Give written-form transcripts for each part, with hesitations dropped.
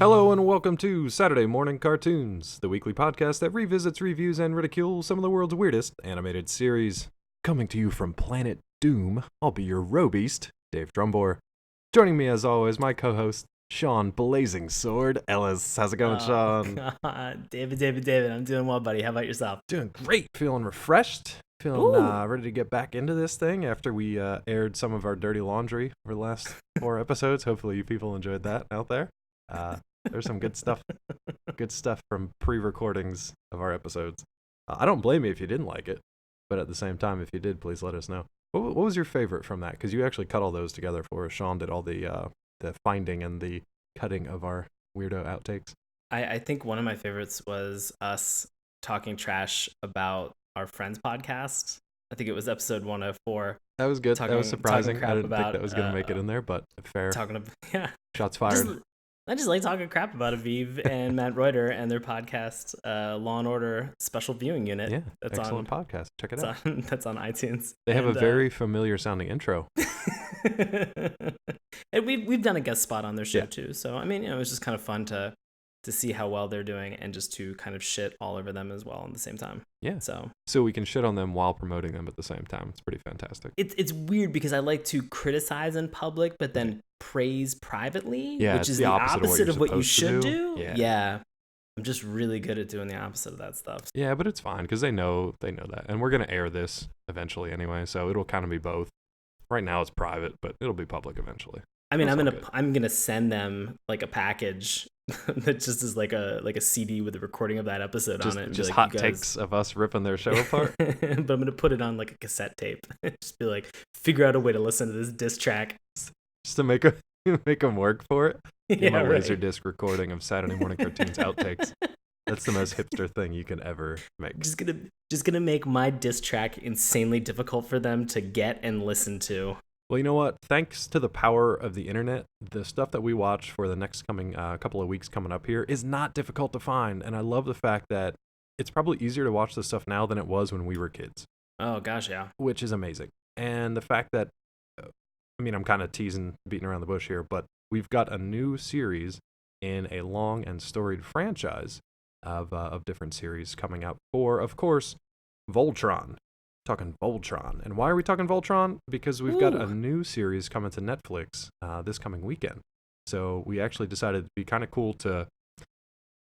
Hello and welcome to Saturday Morning Cartoons, the weekly podcast that revisits, reviews, and ridicules some of the world's weirdest animated series. Coming to you from Planet Doom, I'll be your robeast, Dave Drumbore. Joining me as always, my co-host, Sean Blazing Sword Ellis. How's it going, Sean? God. David, I'm doing well, buddy. How about yourself? Doing great. Feeling refreshed. Feeling ready to get back into this thing after we aired some of our dirty laundry over the last 4 episodes. Hopefully you people enjoyed that out there. There's some good stuff from pre-recordings of our episodes. I don't blame you if you didn't like it, but at the same time, if you did, please let us know. What was your favorite from that? Because you actually cut all those together for us. Sean did all the finding and the cutting of our weirdo outtakes. I think one of my favorites was us talking trash about our friend's podcast. I think it was episode 104. That was good. That was surprising. I didn't think that was going to make it in there, but fair. Shots fired. I just like talking crap about Aviv and Matt Reuter and their podcast, Law and Order Special Viewing Unit. Yeah, that's excellent podcast. Check it out. That's on iTunes. They have a very familiar sounding intro. And we've done a guest spot on their show too. So I mean, it was just kind of fun to see how well they're doing and just to kind of shit all over them as well at the same time. Yeah. So we can shit on them while promoting them at the same time. It's pretty fantastic. It's weird because I like to criticize in public, but then praise privately, which is the opposite of what you should do. Yeah. I'm just really good at doing the opposite of that stuff. Yeah, but it's fine because they know that. And we're going to air this eventually anyway, so it'll kind of be both. Right now it's private, but it'll be public eventually. I mean, I'm gonna send them like a package that just is like a CD with a recording of that episode on it. Just hot takes of us ripping their show apart. But I'm gonna put it on like a cassette tape. Just be like, figure out a way to listen to this diss track. Just to make them work for it. Yeah, a Laserdisc recording of Saturday Morning Cartoons outtakes. That's the most hipster thing you can ever make. Just gonna make my diss track insanely difficult for them to get and listen to. Well, you know what? Thanks to the power of the internet, the stuff that we watch for the next coming couple of weeks coming up here is not difficult to find. And I love the fact that it's probably easier to watch this stuff now than it was when we were kids. Oh, gosh, yeah. Which is amazing. And the fact that, I mean, I'm kind of beating around the bush here, but we've got a new series in a long and storied franchise of different series coming out for, of course, Voltron. Talking Voltron. And why are we talking Voltron? Because we've got a new series coming to Netflix this coming weekend. So we actually decided it'd be kind of cool to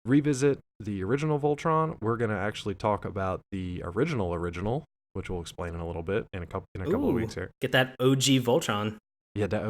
revisit the original Voltron. We're going to actually talk about the original, which we'll explain in a little bit in a couple of weeks here. Get that OG Voltron. Yeah, the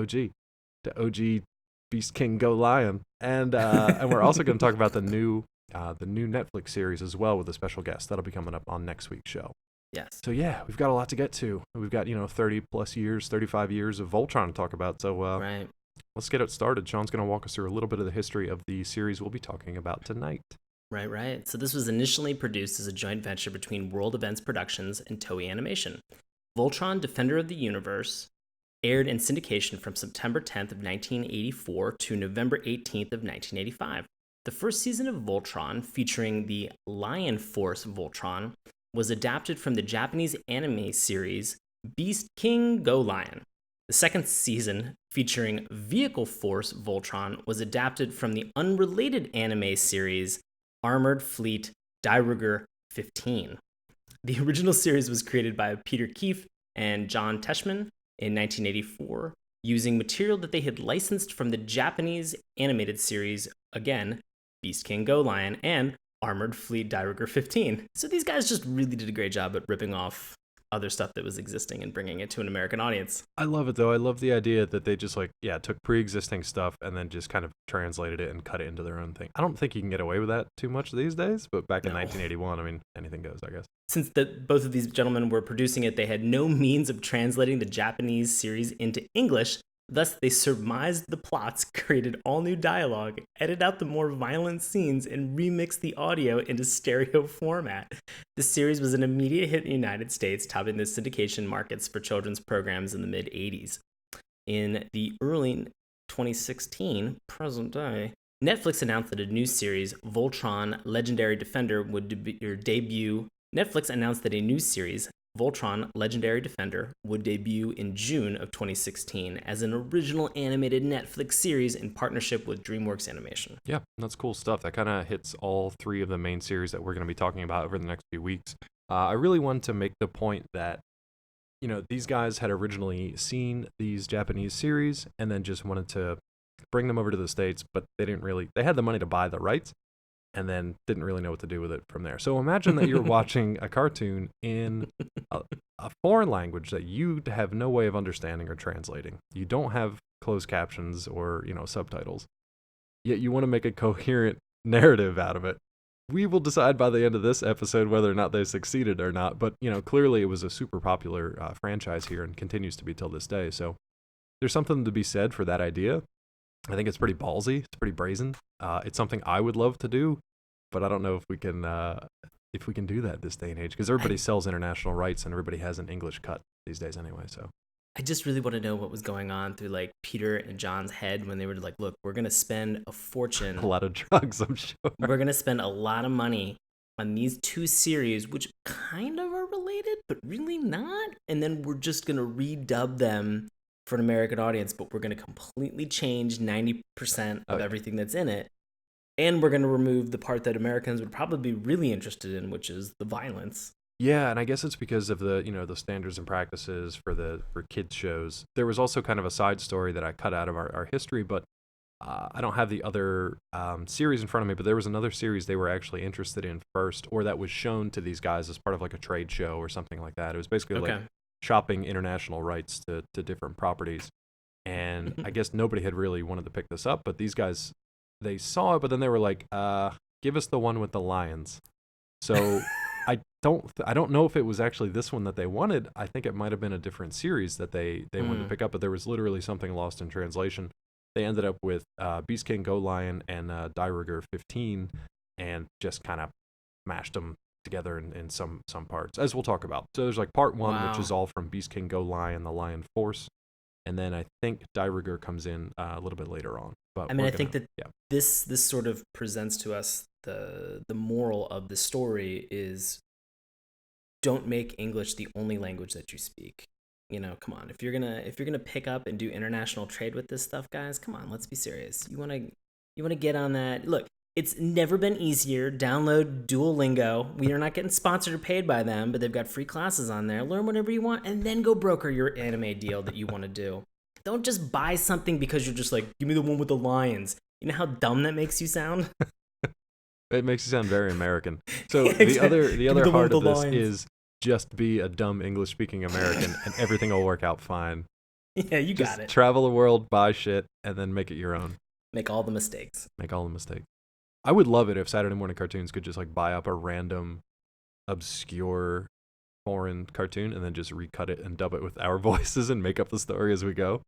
OG Beast King Go Lion. And we're also going to talk about the new Netflix series as well with a special guest. That'll be coming up on next week's show. Yes. So yeah, we've got a lot to get to. We've got 35 years of Voltron to talk about. So right. Let's get it started. Sean's going to walk us through a little bit of the history of the series we'll be talking about tonight. Right. So this was initially produced as a joint venture between World Events Productions and Toei Animation. Voltron Defender of the Universe aired in syndication from September 10th of 1984 to November 18th of 1985. The first season of Voltron, featuring the Lion Force Voltron, was adapted from the Japanese anime series Beast King Go Lion. The second season, featuring Vehicle Force Voltron, was adapted from the unrelated anime series Armored Fleet Dairuger 15. The original series was created by Peter Keefe and John Teschman in 1984, using material that they had licensed from the Japanese animated series, again, Beast King Go Lion, and Armored Fleet Dairuger 15. So these guys just really did a great job at ripping off other stuff that was existing and bringing it to an American audience. I love it, though. I love the idea that they just took pre-existing stuff and then just kind of translated it and cut it into their own thing. I don't think you can get away with that too much these days, but back in 1981, I mean, anything goes, I guess. Since both of these gentlemen were producing it, they had no means of translating the Japanese series into English. Thus, they surmised the plots, created all new dialogue, edited out the more violent scenes, and remixed the audio into stereo format. The series was an immediate hit in the United States, topping the syndication markets for children's programs in the mid-'80s. In the early 2016, present day, Netflix announced that a new series, Voltron Legendary Defender, would debut. Netflix announced that a new series, Voltron Legendary Defender would debut in June of 2016 as an original animated Netflix series in partnership with DreamWorks Animation. Yeah, that's cool stuff. That kind of hits all three of the main series that we're going to be talking about over the next few weeks. I really wanted to make the point that, these guys had originally seen these Japanese series and then just wanted to bring them over to the States, but they had the money to buy the rights and then didn't really know what to do with it from there. So imagine that you're watching a cartoon in a foreign language that you have no way of understanding or translating. You don't have closed captions or, subtitles. Yet you want to make a coherent narrative out of it. We will decide by the end of this episode whether or not they succeeded or not, but, clearly it was a super popular franchise here and continues to be till this day. So there's something to be said for that idea. I think it's pretty ballsy. It's pretty brazen. It's something I would love to do, but I don't know if we can do that this day and age, because everybody sells international rights and everybody has an English cut these days anyway. So I just really want to know what was going on through like Peter and John's head when they were like, look, we're going to spend a fortune. A lot of drugs, I'm sure. We're going to spend a lot of money on these two series, which kind of are related, but really not. And then we're just going to redub them for an American audience, but we're going to completely change 90% of everything that's in it. And we're going to remove the part that Americans would probably be really interested in, which is the violence. Yeah, and I guess it's because of the the standards and practices for kids shows. There was also kind of a side story that I cut out of our history, but I don't have the other series in front of me. But there was another series they were actually interested in first, or that was shown to these guys as part of like a trade show or something like that. It was basically like shopping international rights to different properties, and I guess nobody had really wanted to pick this up, but these guys, they saw it, but then they were like, give us the one with the lions. So I don't know if it was actually this one that they wanted. I think it might have been a different series that they wanted to pick up, but there was literally something lost in translation. They ended up with Beast King Go Lion and Dairyger 15 and just kind of mashed them together in some parts, as we'll talk about. So there's like part one, which is all from Beast King Go Lion, the Lion Force. And then I think Dairyger comes in a little bit later on. But I think that this sort of presents to us the moral of the story is, don't make English the only language that you speak. Come on. If you're gonna pick up and do international trade with this stuff, guys, come on, let's be serious. You wanna get on that. Look, it's never been easier. Download Duolingo. We are not getting sponsored or paid by them, but they've got free classes on there. Learn whatever you want, and then go broker your anime deal that you want to do. Don't just buy something because you're just like, give me the one with the lions. You know how dumb that makes you sound? It makes you sound very American. So the other part of this is just be a dumb English-speaking American, and everything will work out fine. Yeah, you got it. Travel the world, buy shit, and then make it your own. Make all the mistakes. I would love it if Saturday morning cartoons could just like buy up a random, obscure, foreign cartoon and then just recut it and dub it with our voices and make up the story as we go.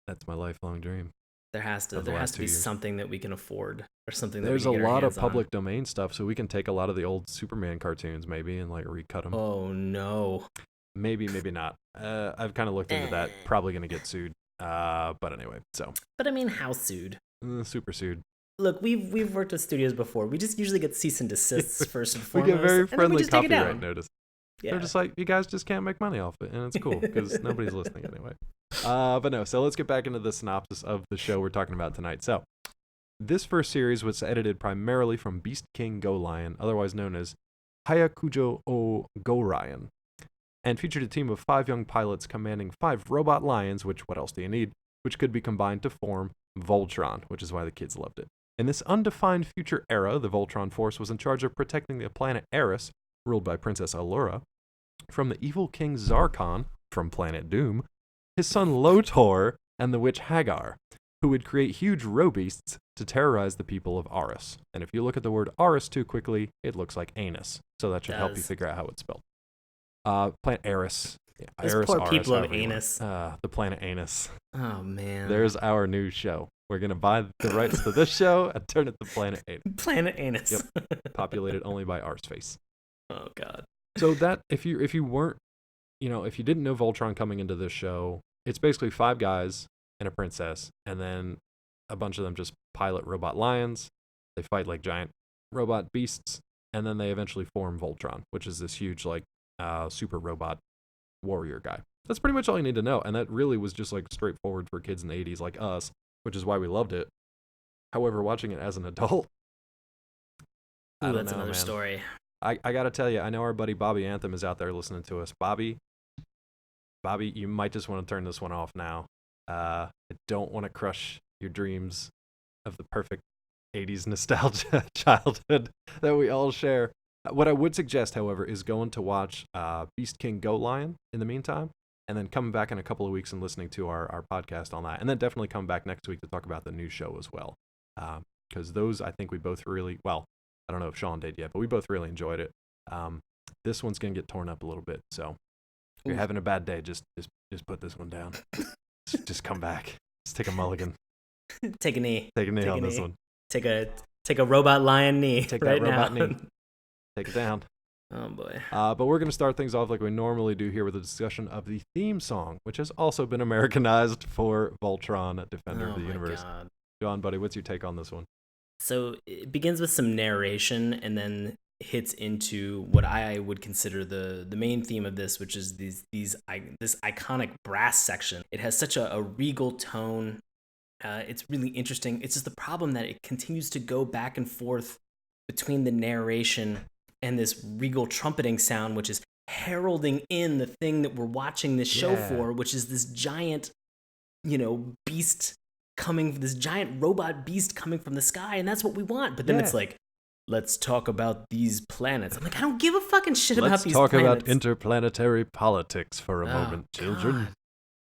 That's my lifelong dream. There has to be something that we can afford, or something that there's we can a lot of on. public domain stuff, so we can take a lot of the old Superman cartoons maybe and like recut them. Oh no. Maybe not. I've kind of looked into that. Probably gonna get sued. But anyway, so. But I mean, how sued? Super sued. Look, we've worked with studios before. We just usually get cease and desists first and foremost. We get very friendly copyright notice. Yeah. They're just like, you guys just can't make money off it, and it's cool because nobody's listening anyway. But no, so let's get back into the synopsis of the show we're talking about tonight. So, this first series was edited primarily from Beast King Go Lion, otherwise known as Hayakujo o Go Ryan, and featured a team of 5 young pilots commanding 5 robot lions, which, what else do you need, which could be combined to form Voltron, which is why the kids loved it. In this undefined future era, the Voltron Force was in charge of protecting the planet Eris, ruled by Princess Allura, from the evil King Zarkon, from Planet Doom, his son Lotor, and the witch Hagar, who would create huge robeasts to terrorize the people of Aris. And if you look at the word Aris too quickly, it looks like anus, so that should help you figure out how it's spelled. Planet Eris. Yeah, Those Eris, poor Aris, people of however you want. anus. The planet Anus. Oh, man. There's our new show. We're going to buy the rights to this show and turn it to Planet Anus. Planet Anus. Yep. Populated only by Arseface. Oh, God. So that, if you weren't, if you didn't know Voltron coming into this show, it's basically 5 guys and a princess, and then a bunch of them just pilot robot lions. They fight like giant robot beasts, and then they eventually form Voltron, which is this huge, like, super robot warrior guy. That's pretty much all you need to know. And that really was just like straightforward for kids in the 80s like us, which is why we loved it. However, watching it as an adult, I Ooh, don't that's know, another man. story. I gotta tell you, I know our buddy Bobby Anthem is out there listening to us. Bobby, you might just want to turn this one off now. I don't want to crush your dreams of the perfect 80s nostalgia childhood that we all share. What I would suggest, however, is going to watch Beast King Go Lion in the meantime, and then coming back in a couple of weeks and listening to our podcast on that. And then definitely come back next week to talk about the new show as well. Because those, I think we both really, well, I don't know if Sean did yet, but we both really enjoyed it. This one's going to get torn up a little bit. So if you're having a bad day, just put this one down. just come back. Just take a mulligan. Take a knee. Take a knee on this one. Take a robot lion knee. Take right that robot now. knee. Take it down. Oh boy. But we're going to start things off like we normally do here with a discussion of the theme song, which has also been Americanized for Voltron Defender of the Universe. God. John, buddy, what's your take on this one? So it begins with some narration and then hits into what I would consider the main theme of this, which is this iconic brass section. It has such a regal tone. It's really interesting. It's just the problem that it continues to go back and forth between the narration and this regal trumpeting sound, which is heralding in the thing that we're watching this show for, which is this giant, beast this giant robot beast coming from the sky, and that's what we want. But then it's like, let's talk about these planets. I'm like, I don't give a fucking shit about these planets. Let's talk about interplanetary politics for a moment, children.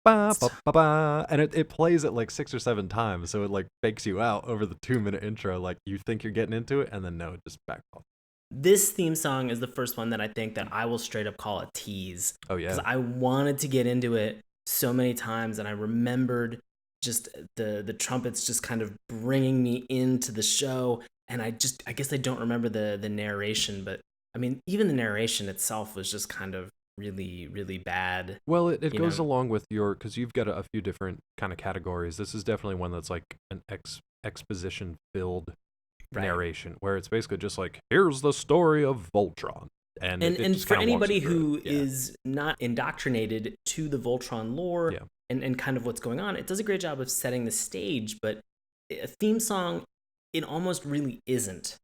Ba, ba, ba, ba. And it plays it like 6 or 7 times, so it like fakes you out over the 2-minute intro. Like you think you're getting into it, and then no, it just backs off. This theme song is the first one that I think that I will straight up call a tease. Oh yeah, because I wanted to get into it so many times, and I remembered just the trumpets just kind of bringing me into the show. And I guess I don't remember the narration, but I mean, even the narration itself was just kind of really, really bad. Well, it goes along with because you've got a few different kind of categories. This is definitely one that's like an exposition-filled narration, where it's basically just like, here's the story of Voltron. And for anybody who is not indoctrinated to the Voltron lore and kind of what's going on, it does a great job of setting the stage, but a theme song, it almost really isn't.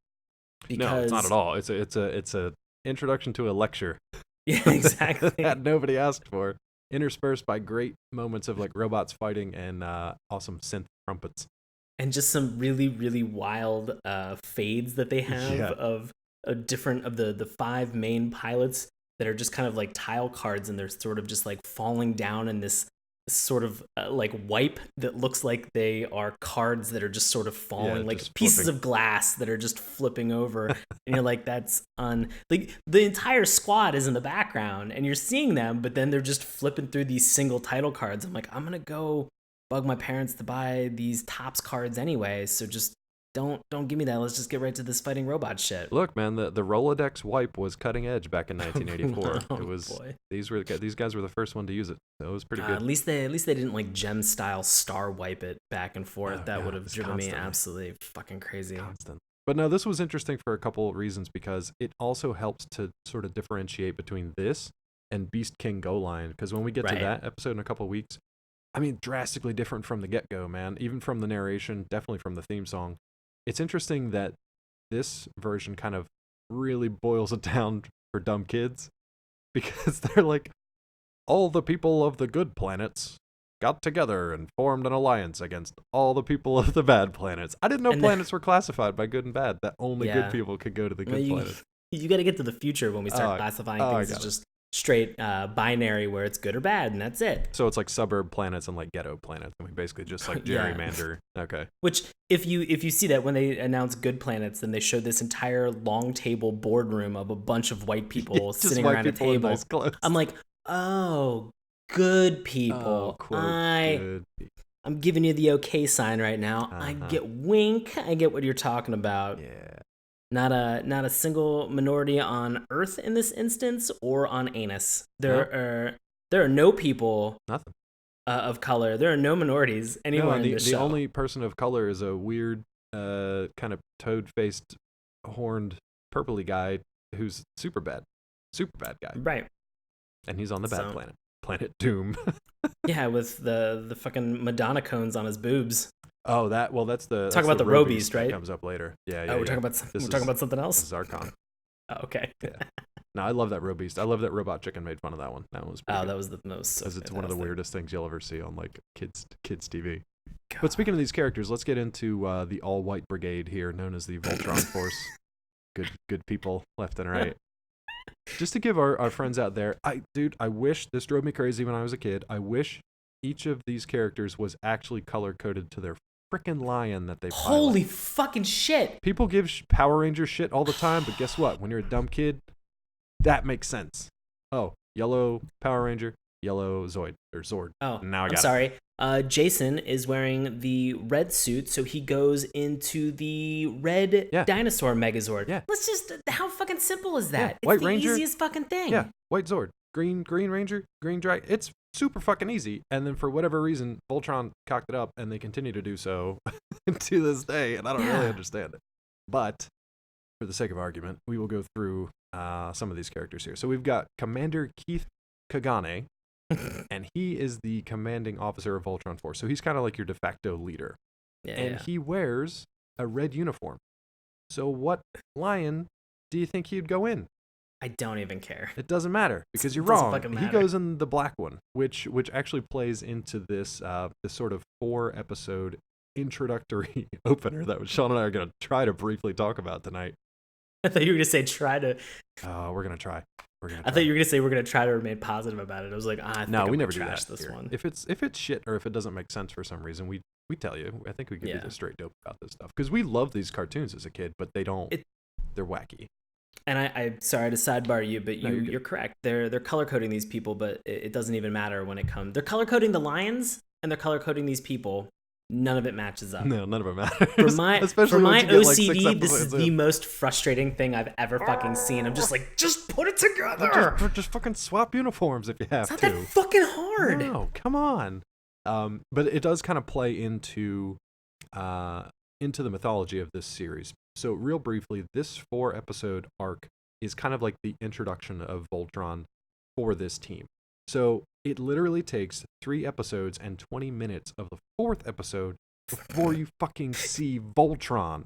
Because... No, it's not at all. It's a introduction to a lecture. Yeah, exactly. that nobody asked for, interspersed by great moments of like robots fighting and awesome synth trumpets. And just some really, really wild fades that they have of different of the 5 main pilots that are just kind of like tile cards, and they're sort of just like falling down in this sort of like wipe that looks like they are cards that are just sort of falling, like pieces of glass that are just flipping over. And you're like, like the entire squad is in the background and you're seeing them, but then they're just flipping through these single title cards. I'm like, I'm gonna go bug my parents to buy these Topps cards anyway, so just don't give me that. Let's just get right to this fighting robot shit. Look, man, the Rolodex wipe was cutting edge back in 1984. It was boy. These guys were the first one to use it, so it was pretty good. At least they didn't like gem style star wipe it back and forth. That would have driven me absolutely fucking crazy. Constant. But no, this was interesting for a couple of reasons, because it also helps to sort of differentiate between this and Beast King Go Lion. Because when we get to that episode in a couple of weeks, I mean, drastically different from the get-go, man. Even from the narration, definitely from the theme song. It's interesting that this version kind of really boils it down for dumb kids, because they're like, all the people of the good planets got together and formed an alliance against all the people of the bad planets. I didn't know planets were classified by good and bad, that only good people could go to the good planets. You got to get to the future when we start classifying things as just straight binary, where it's good or bad, and that's it. So it's like suburb planets and like ghetto planets, and we basically just like gerrymander. Okay. Which, if you see that when they announce good planets, then they show this entire long table boardroom of a bunch of white people sitting around a table. Nice, I'm like, oh, good people. I'm giving you the okay sign right now. I get wink. I get what you're talking about. Yeah. Not a single minority on Earth in this instance, or on anus. There are no people of color. There are no minorities anywhere in this show. The only person of color is a weird, kind of toad-faced, horned, purpley guy who's super bad. super bad guy. Right. And he's on the bad planet. Planet Doom. Yeah, with the fucking Madonna cones on his boobs. Oh, that's the talk about the Robeast, right? That comes up later. Yeah. We're talking about something else. This is Zarkon. Oh, okay. Yeah. No, I love that Robeast. I love that Robot Chicken made fun of that one. That one was pretty good. That was the most. Because it's one of the weirdest things you'll ever see on like kids TV. God. But speaking of these characters, let's get into the all-white brigade here, known as the Voltron Force. Good people left and right. Just to give our friends out there, I wish, this drove me crazy when I was a kid, I wish each of these characters was actually color-coded to their frickin' lion that they pilot. Holy fucking shit! People give Power Rangers shit all the time, but guess what? When you're a dumb kid, that makes sense. Oh, yellow Power Ranger, yellow Zord. Oh, now I got I'm sorry. Jason is wearing the red suit, so he goes into the red dinosaur Megazord. Yeah. Let's just, how fucking simple is that? Yeah. It's White the Ranger, easiest fucking thing. Yeah, white Zord, green Ranger, green Dragon. It's super fucking easy. And then for whatever reason, Voltron cocked it up, and they continue to do so to this day, and I don't really understand it. But for the sake of argument, we will go through some of these characters here. So we've got Commander Keith Kagane, and he is the commanding officer of Voltron Force. So he's kind of like your de facto leader. And he wears a red uniform. So what lion do you think he'd go in? I don't even care. It doesn't matter, because you're wrong. He goes in the black one, which actually plays into this this sort of 4-episode introductory opener that Sean and I are going to try to briefly talk about tonight. I thought you were going to say try to. Oh, we're going to try. I thought you were going to say we're going to try to remain positive about it. I was like, no, we never do trash that this one. If it's shit or if it doesn't make sense for some reason, we tell you. I think we can be the straight dope about this stuff, because we love these cartoons as a kid, but they're wacky. And I'm sorry to sidebar you, but you're correct. They're color coding these people, but it doesn't even matter when it comes. They're color coding the lions and they're color coding these people. None of it matches up. No, none of it matters. For my OCD, like this is the most frustrating thing I've ever fucking seen. I'm just like, just put it together. Just fucking swap uniforms if you have to. It's not that fucking hard. No, come on. But it does kind of play into the mythology of this series. So real briefly, this 4-episode arc is kind of like the introduction of Voltron for this team. So it literally takes 3 episodes and 20 minutes of the 4th episode before you fucking see Voltron.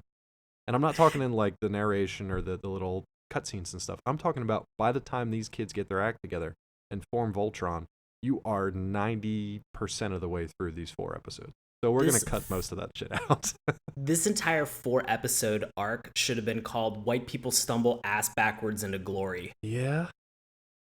And I'm not talking in like the narration or the little cutscenes and stuff. I'm talking about by the time these kids get their act together and form Voltron, you are 90% of the way through these 4 episodes. So we're going to cut most of that shit out. This entire 4-episode arc should have been called White People Stumble Ass Backwards into Glory. Yeah.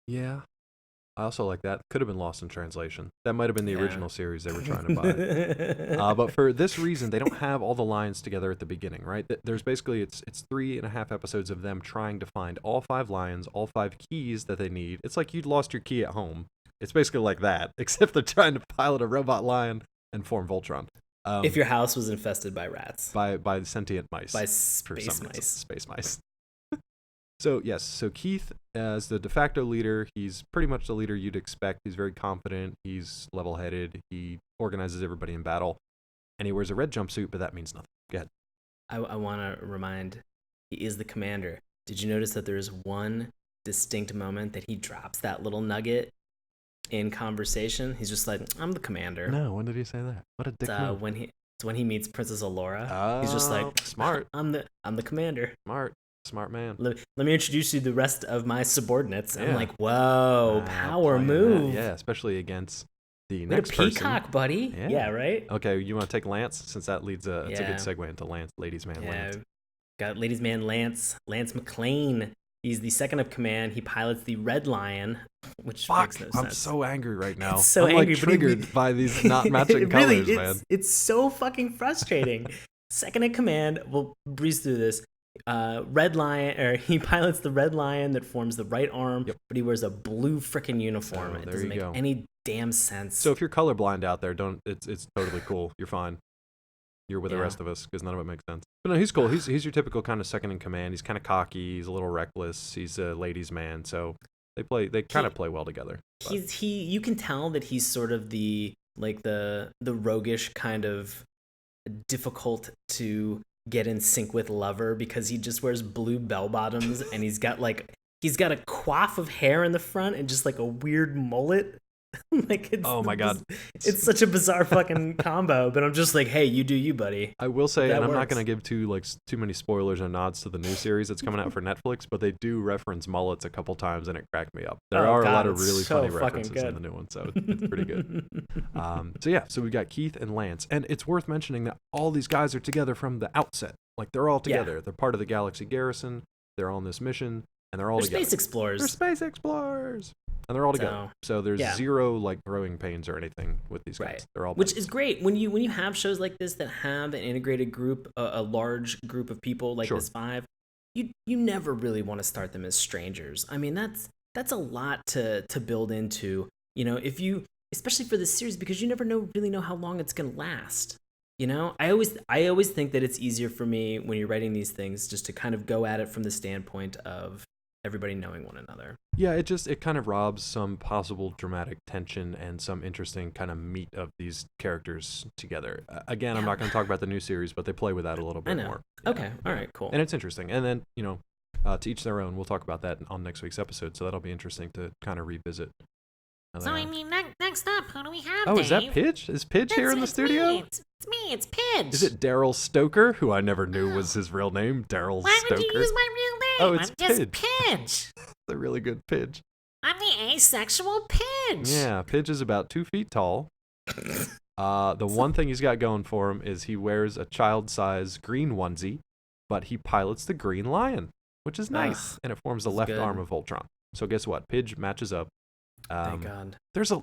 I also like that. Could have been lost in translation. That might have been the original series they were trying to buy. But for this reason, they don't have all the lines together at the beginning, right? There's basically, it's 3.5 episodes of them trying to find all 5 lions, all 5 keys that they need. It's like you'd lost your key at home. It's basically like that, except they're trying to pilot a robot lion and form Voltron. If your house was infested by rats. By sentient mice. By space mice. So Keith, as the de facto leader, he's pretty much the leader you'd expect. He's very confident. He's level-headed. He organizes everybody in battle. And he wears a red jumpsuit, but that means nothing. Go ahead. I want to remind, he is the commander. Did you notice that there is one distinct moment that he drops that little nugget in conversation? He's just like, I'm the commander. No, when did he say that? What a dick move. When he meets Princess Allura. He's just like, smart. I'm the commander. Smart man. Let me introduce you to the rest of my subordinates. I'm like, whoa, power move. Yeah, especially against the next person. Peacock, buddy. Yeah, right? Okay, you want to take Lance? Since that leads it's a good segue into Lance, ladies man Lance. Got ladies man Lance McLean. He's the second of command. He pilots the Red Lion, which makes no sense. I'm so angry right now. I'm like triggered by these not matching colors, man. It's so fucking frustrating. Second in command, we'll breeze through this. Red Lion, or he pilots the Red Lion that forms the right arm, but he wears a blue frickin' uniform. It doesn't make any damn sense. So if you're colorblind out there, it's totally cool. You're fine. You're with the rest of us because none of it makes sense. But no, he's cool. He's your typical kind of second in command. He's kind of cocky. He's a little reckless. He's a ladies' man. So they kind of play well together. You can tell that he's sort of the roguish kind of difficult to get in sync with lover, because he just wears blue bell bottoms and he's got like He's got a coif of hair in the front and just like a weird mullet. Like Oh my god, it's such a bizarre fucking combo. But I'm just like, hey, you do you, buddy. I will say, That and I'm not works. gonna give too many spoilers or nods to the new series that's coming out for Netflix, but they do reference mullets a couple times, and it cracked me up. There are a lot of really so funny fucking references good. in the new one, so it's pretty good. So we got Keith and Lance, and it's worth mentioning that all these guys are together from the outset. Like they're all together. Yeah. They're part of the Galaxy Garrison. They're on this mission, and they're all They're together. space explorers. They're space explorers, and they're all together. So there's yeah. zero like growing pains or anything with these guys. Right. They're all Which buddies. is great when you have shows like this that have an integrated group, a large group of people like Sure. this 5. You never really want to start them as strangers. I mean, that's a lot to build into. You know, if you, especially for this series, because you never really know how long it's gonna last. You know, I always think that it's easier for me when you're writing these things just to kind of go at it from the standpoint of everybody knowing one another. Yeah, it kind of robs some possible dramatic tension and some interesting kind of meat of these characters together. Again, I'm not going to talk about the new series, but they play with that a little bit more. Okay, all right, cool. And it's interesting. And then, to each their own. We'll talk about that on next week's episode, so that'll be interesting to kind of revisit. So, I mean, next up, who do we have, Oh, Dave? is that Pidge? Is Pidge here in the studio? It's me, it's Pidge. Is it Daryl Stoker, who I never knew was his real name? Daryl Why Stoker? would you use my real Oh, name? it's I'm just Pidge. Pidge. A really good Pidge. I'm the asexual Pidge. Yeah, Pidge is about 2 feet tall. The one thing he's got going for him is he wears a child-size green onesie, but he pilots the Green Lion, which is nice, and it forms the left arm of Voltron. So guess what? Pidge matches up. Thank God.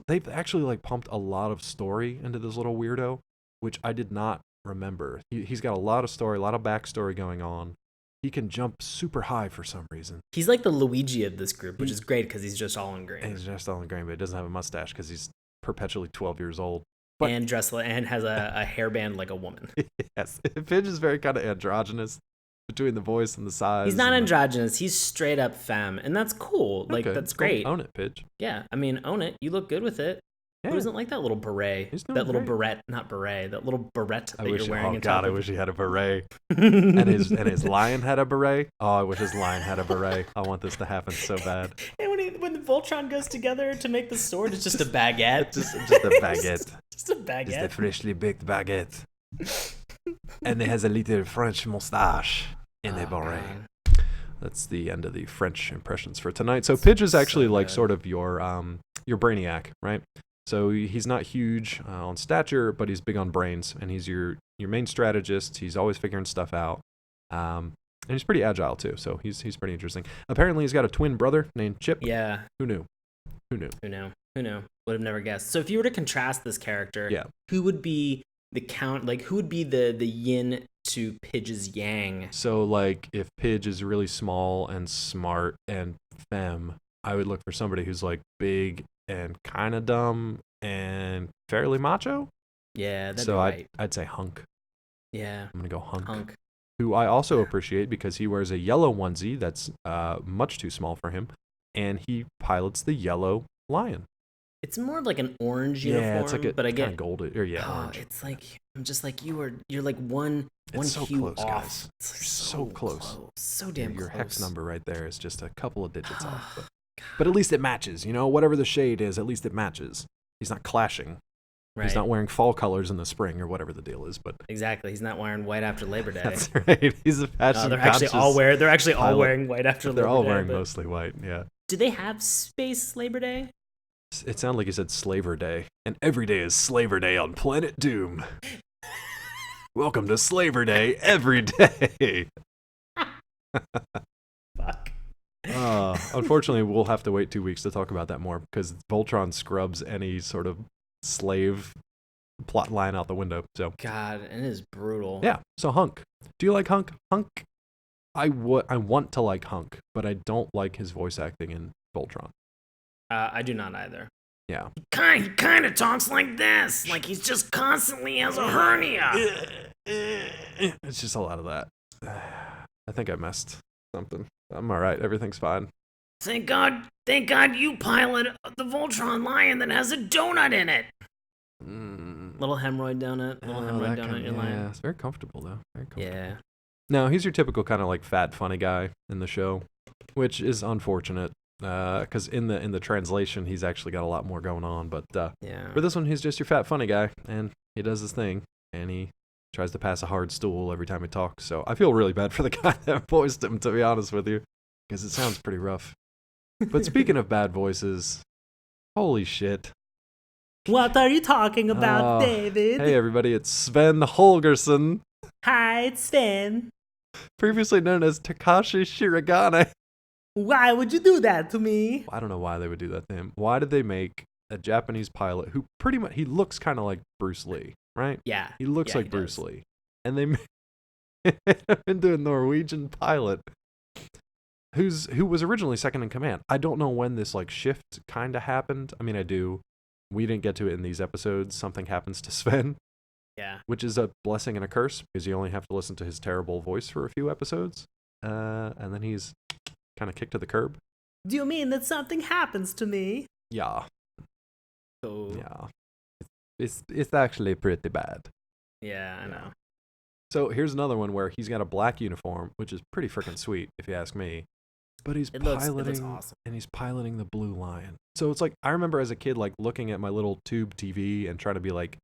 They've actually like pumped a lot of story into this little weirdo, which I did not remember. He's got a lot of story, a lot of backstory going on. He can jump super high for some reason. He's like the Luigi of this group, which is great because he's just all in green. And he's just all in green, but he doesn't have a mustache because he's perpetually 12 years old. And has a hairband like a woman. Yes, Pidge is very kind of androgynous between the voice and the size. He's not androgynous. He's straight up femme, and that's cool. Like, that's great. Own it, Pidge. Yeah, I mean, own it. You look good with it. Yeah. Who doesn't like that little beret? That little beret, not beret. That little beret that you're wearing. Oh God, I wish he had a beret. and his lion had a beret. Oh, I wish his lion had a beret. I want this to happen so bad. And when the Voltron goes together to make the sword, it's just a baguette. just a baguette. just a baguette. Just a freshly baked baguette. And it has a little French mustache in the beret. God. That's the end of the French impressions for tonight. So Pidge is actually like sort of your brainiac, right? So he's not huge on stature, but he's big on brains, and he's your main strategist. He's always figuring stuff out, and he's pretty agile too. So he's pretty interesting. Apparently, he's got a twin brother named Chip. Yeah. Who knew? Would have never guessed. So if you were to contrast this character, who would be who would be the yin to Pidge's yang? So like if Pidge is really small and smart and femme, I would look for somebody who's like big and kind of dumb and fairly macho. Yeah, that'd be right. I'd say Hunk. Yeah. I'm going to go Hunk. Who I also appreciate because he wears a yellow onesie that's much too small for him, and he pilots the yellow lion. It's more of like an orange uniform, it's like but I get kind of golden. Orange. It's like I'm just like you're like one so hue close, off. Guys. It's like so close. So damn close. Your hex number right there is just a couple of digits off. But at least it matches, whatever the shade is, at least it matches. He's not clashing. Right. He's not wearing fall colors in the spring or whatever the deal is. But exactly, he's not wearing white after Labor Day. That's right. He's a fashion. They're actually all wearing white after Labor Day. They're all wearing mostly white. Yeah. Do they have Space Labor Day? It sounded like you said Slaver Day, and every day is Slaver Day on Planet Doom. Welcome to Slaver Day every day. Fuck. Unfortunately, we'll have to wait 2 weeks to talk about that more because Voltron scrubs any sort of slave plot line out the window. So God, and it is brutal. Yeah. So Hunk. Do you like Hunk? Hunk. I want to like Hunk, but I don't like his voice acting in Voltron. I do not either. Yeah. He kind of talks like this, like he's just constantly has a hernia. It's just a lot of that. I think I missed something. I'm all right. Everything's fine. Thank God you pilot the Voltron lion that has a donut in it. Little hemorrhoid donut. In your lion. Yeah, it's very comfortable though. Very comfortable. Yeah. No, he's your typical kind of like fat, funny guy in the show. which is unfortunate. Because in the translation, he's actually got a lot more going on. But Yeah. for this one, he's just your fat, funny guy, and he does his thing, and he tries to pass a hard stool every time he talks. So I feel really bad for the guy that voiced him, to be honest with you, because it sounds pretty rough. But speaking of bad voices, holy shit. What are you talking about, Oh, David? Hey, everybody, it's Sven Holgersson, Hi, it's Sven. previously known as Takashi Shiragane. Why would you do that to me? I don't know why they would do that to him. Why did they make a Japanese pilot who pretty much, he looks kind of like Bruce Lee, right? Yeah. He looks yeah, like he Bruce does. Lee. And they made him into a Norwegian pilot who was originally second in command. I don't know when this like shift kind of happened. I mean, I do. We didn't get to it in these episodes. Something happens to Sven, Yeah. which is a blessing and a curse because you only have to listen to his terrible voice for a few episodes. And then he's kind of kicked to the curb. Do you mean that something happens to me? Yeah. Oh. Yeah. It's actually pretty bad. Yeah, I know. So here's another one where he's got a black uniform, which is pretty freaking sweet, if you ask me. But he's It piloting, looks awesome. and he's piloting the Blue Lion. So it's like, I remember as a kid, like looking at my little tube TV and trying to be like,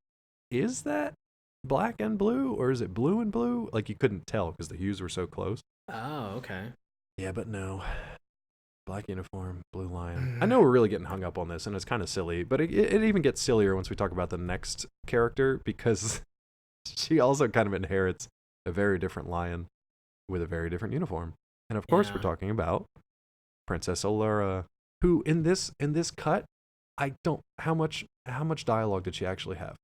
is that black and blue, or is it blue and blue? Like you couldn't tell because the hues were so close. Oh, okay. Yeah, but no. Black uniform, Blue Lion. I know we're really getting hung up on this, and it's kind of silly, but it even gets sillier once we talk about the next character because she also kind of inherits a very different lion with a very different uniform. And of course, Yeah. we're talking about Princess Allura, who in this cut, I don't how much dialogue did she actually have?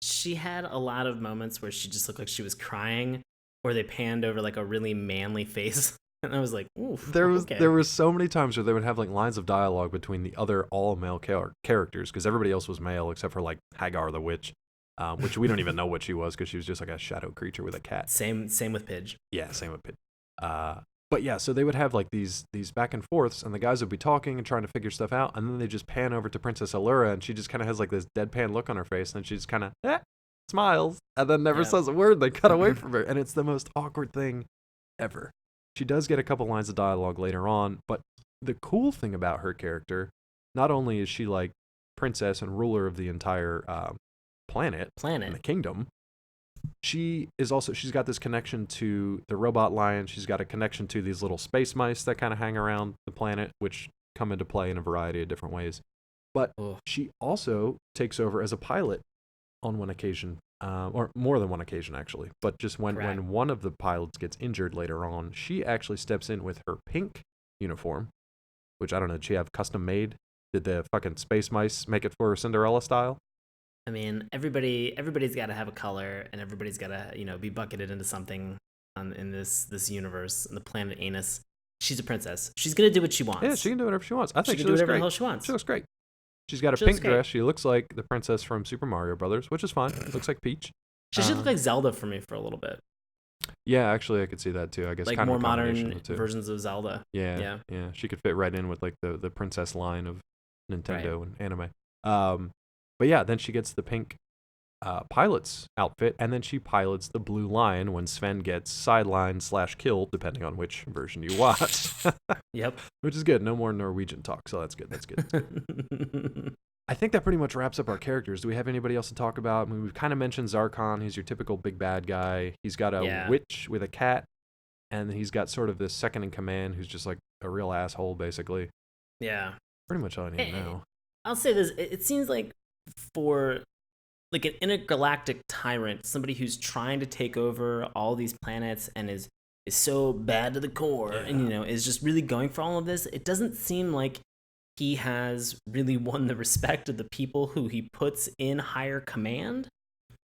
She had a lot of moments where she just looked like she was crying, or they panned over like a really manly face, and I was like, "Oof." There okay. were so many times where they would have like lines of dialogue between the other all male characters because everybody else was male except for like Hagar the witch, which we don't even know what she was because she was just like a shadow creature with a cat. Same with Pidge. Yeah, same with Pit. But yeah, so they would have like these back and forths, and the guys would be talking and trying to figure stuff out, and then they just pan over to Princess Allura, and she just kind of has like this deadpan look on her face, and she just kind of smiles, and then never Yeah. says a word. They cut away from her, and it's the most awkward thing ever. She does get a couple lines of dialogue later on, but the cool thing about her character, not only is she like princess and ruler of the entire planet and the kingdom, she's got this connection to the robot lion. She's got a connection to these little space mice that kind of hang around the planet, which come into play in a variety of different ways. But she also takes over as a pilot on one occasion, or more than one occasion actually. But just when one of the pilots gets injured later on, she actually steps in with her pink uniform, which I don't know, did she have custom made? Did the fucking space mice make it for her Cinderella style? I mean, everybody's got to have a color, and everybody's got to, be bucketed into something in this universe, on the planet Anus. She's a princess. She's gonna do what she wants. Yeah, she can do whatever she wants. I think she she can do looks whatever the great. hell she wants. She looks great. She's got a pink dress. She looks like the princess from Super Mario Brothers, which is fine. Looks like Peach. She should look like Zelda for me for a little bit. Yeah, actually, I could see that too. I guess like kind more of a combination modern of the two. versions of Zelda. Yeah. She could fit right in with like the princess line of Nintendo and anime. But yeah, then she gets the pink pilot's outfit, and then she pilots the Blue Lion when Sven gets sidelined / killed, depending on which version you watch. Yep. Which is good. No more Norwegian talk, so that's good. That's good. I think that pretty much wraps up our characters. Do we have anybody else to talk about? I mean, we've kind of mentioned Zarkon. He's your typical big bad guy. He's got a witch with a cat, and then he's got sort of this second in command who's just like a real asshole, basically. Yeah. Pretty much all I need to know. I'll say this. It seems like for like an intergalactic tyrant, somebody who's trying to take over all these planets and is so bad to the core and, is just really going for all of this, it doesn't seem like he has really won the respect of the people who he puts in higher command.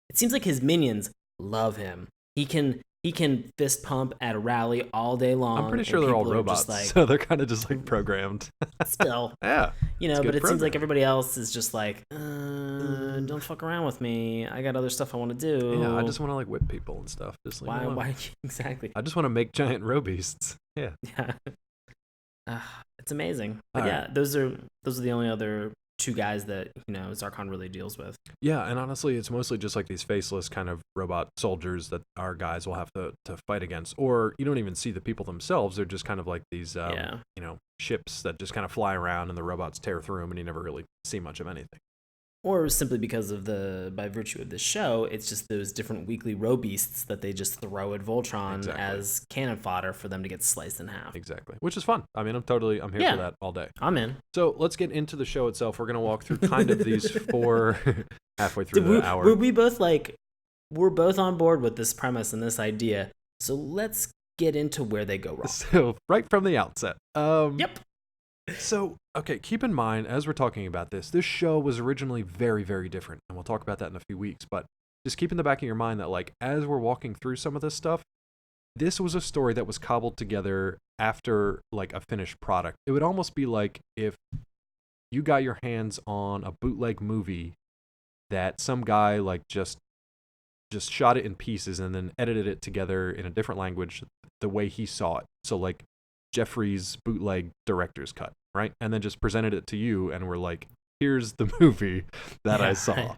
It seems like his minions love him. He can fist pump at a rally all day long. I'm pretty sure they're all robots, so they're kind of just like programmed. Still, yeah, but it seems like everybody else is just like, don't fuck around with me. I got other stuff I want to do. Yeah, I just want to like whip people and stuff. Just like, why exactly? I just want to make giant robeasts. Yeah. It's amazing. But those are the only other two guys that, Zarkon really deals with. Yeah, and honestly, it's mostly just like these faceless kind of robot soldiers that our guys will have to fight against. Or you don't even see the people themselves. They're just kind of like these, ships that just kind of fly around and the robots tear through them and you never really see much of anything. Or simply because by virtue of this show, it's just those different weekly beasts that they just throw at Voltron as cannon fodder for them to get sliced in half. Exactly. Which is fun. I mean, I'm here for that all day. I'm in. So let's get into the show itself. We're going to walk through kind of these four halfway through the hour. Were we both we're both on board with this premise and this idea. So let's get into where they go wrong. So right from the outset. Yep. So, okay, keep in mind, as we're talking about this show was originally very, very different, and we'll talk about that in a few weeks, but just keep in the back of your mind that, like, as we're walking through some of this stuff, this was a story that was cobbled together after, like, a finished product. It would almost be like if you got your hands on a bootleg movie that some guy, like, just shot it in pieces and then edited it together in a different language the way he saw it. So, like, Jeffrey's bootleg director's cut, right? And then just presented it to you and we're like, here's the movie that I saw.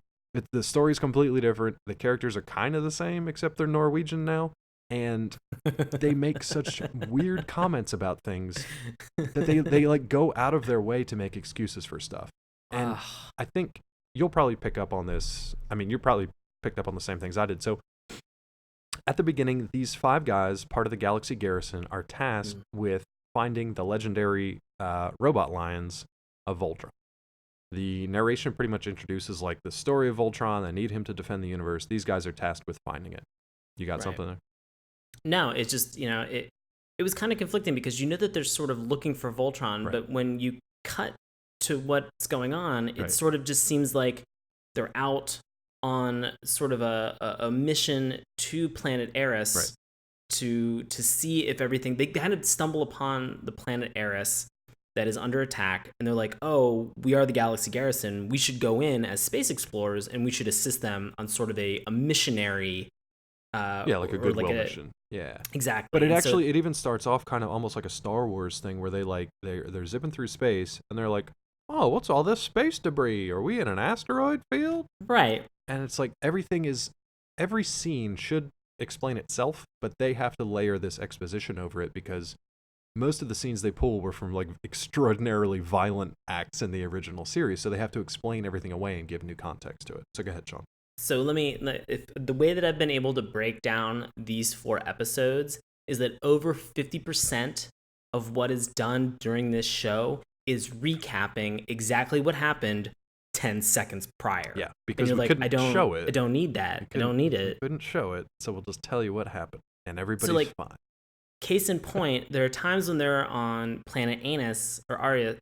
The story's completely different. The characters are kind of the same, except they're Norwegian now. And they make such weird comments about things that they like go out of their way to make excuses for stuff. And I think you'll probably pick up on this. I mean, you probably picked up on the same things I did. So at the beginning, these five guys, part of the Galaxy Garrison, are tasked with finding the legendary robot lions of Voltron. The narration pretty much introduces like the story of Voltron. They need him to defend the universe. These guys are tasked with finding it. You got something there? No, it's just, it was kind of conflicting because you know that they're sort of looking for Voltron, but when you cut to what's going on, it sort of just seems like they're out on sort of a mission to planet Eris to see if everything, they kind of stumble upon the planet Eris that is under attack, and they're like, oh, we are the Galaxy Garrison, we should go in as space explorers and we should assist them on sort of a missionary like a goodwill mission. Yeah, exactly. But it even starts off kind of almost like a Star Wars thing where they're zipping through space and they're like, oh, what's all this space debris? Are we in an asteroid field? Right. And it's like every scene should explain itself, but they have to layer this exposition over it because most of the scenes they pull were from like extraordinarily violent acts in the original series, so they have to explain everything away and give new context to it. So go ahead, Sean. So the way that I've been able to break down these 4 episodes is that over 50% of what is done during this show is recapping exactly what happened 10 seconds prior. Yeah, because we couldn't show it. I don't need that. I don't need it. We couldn't show it, so we'll just tell you what happened, and everybody's fine. Case in point, there are times when they're on planet Anus or Aris.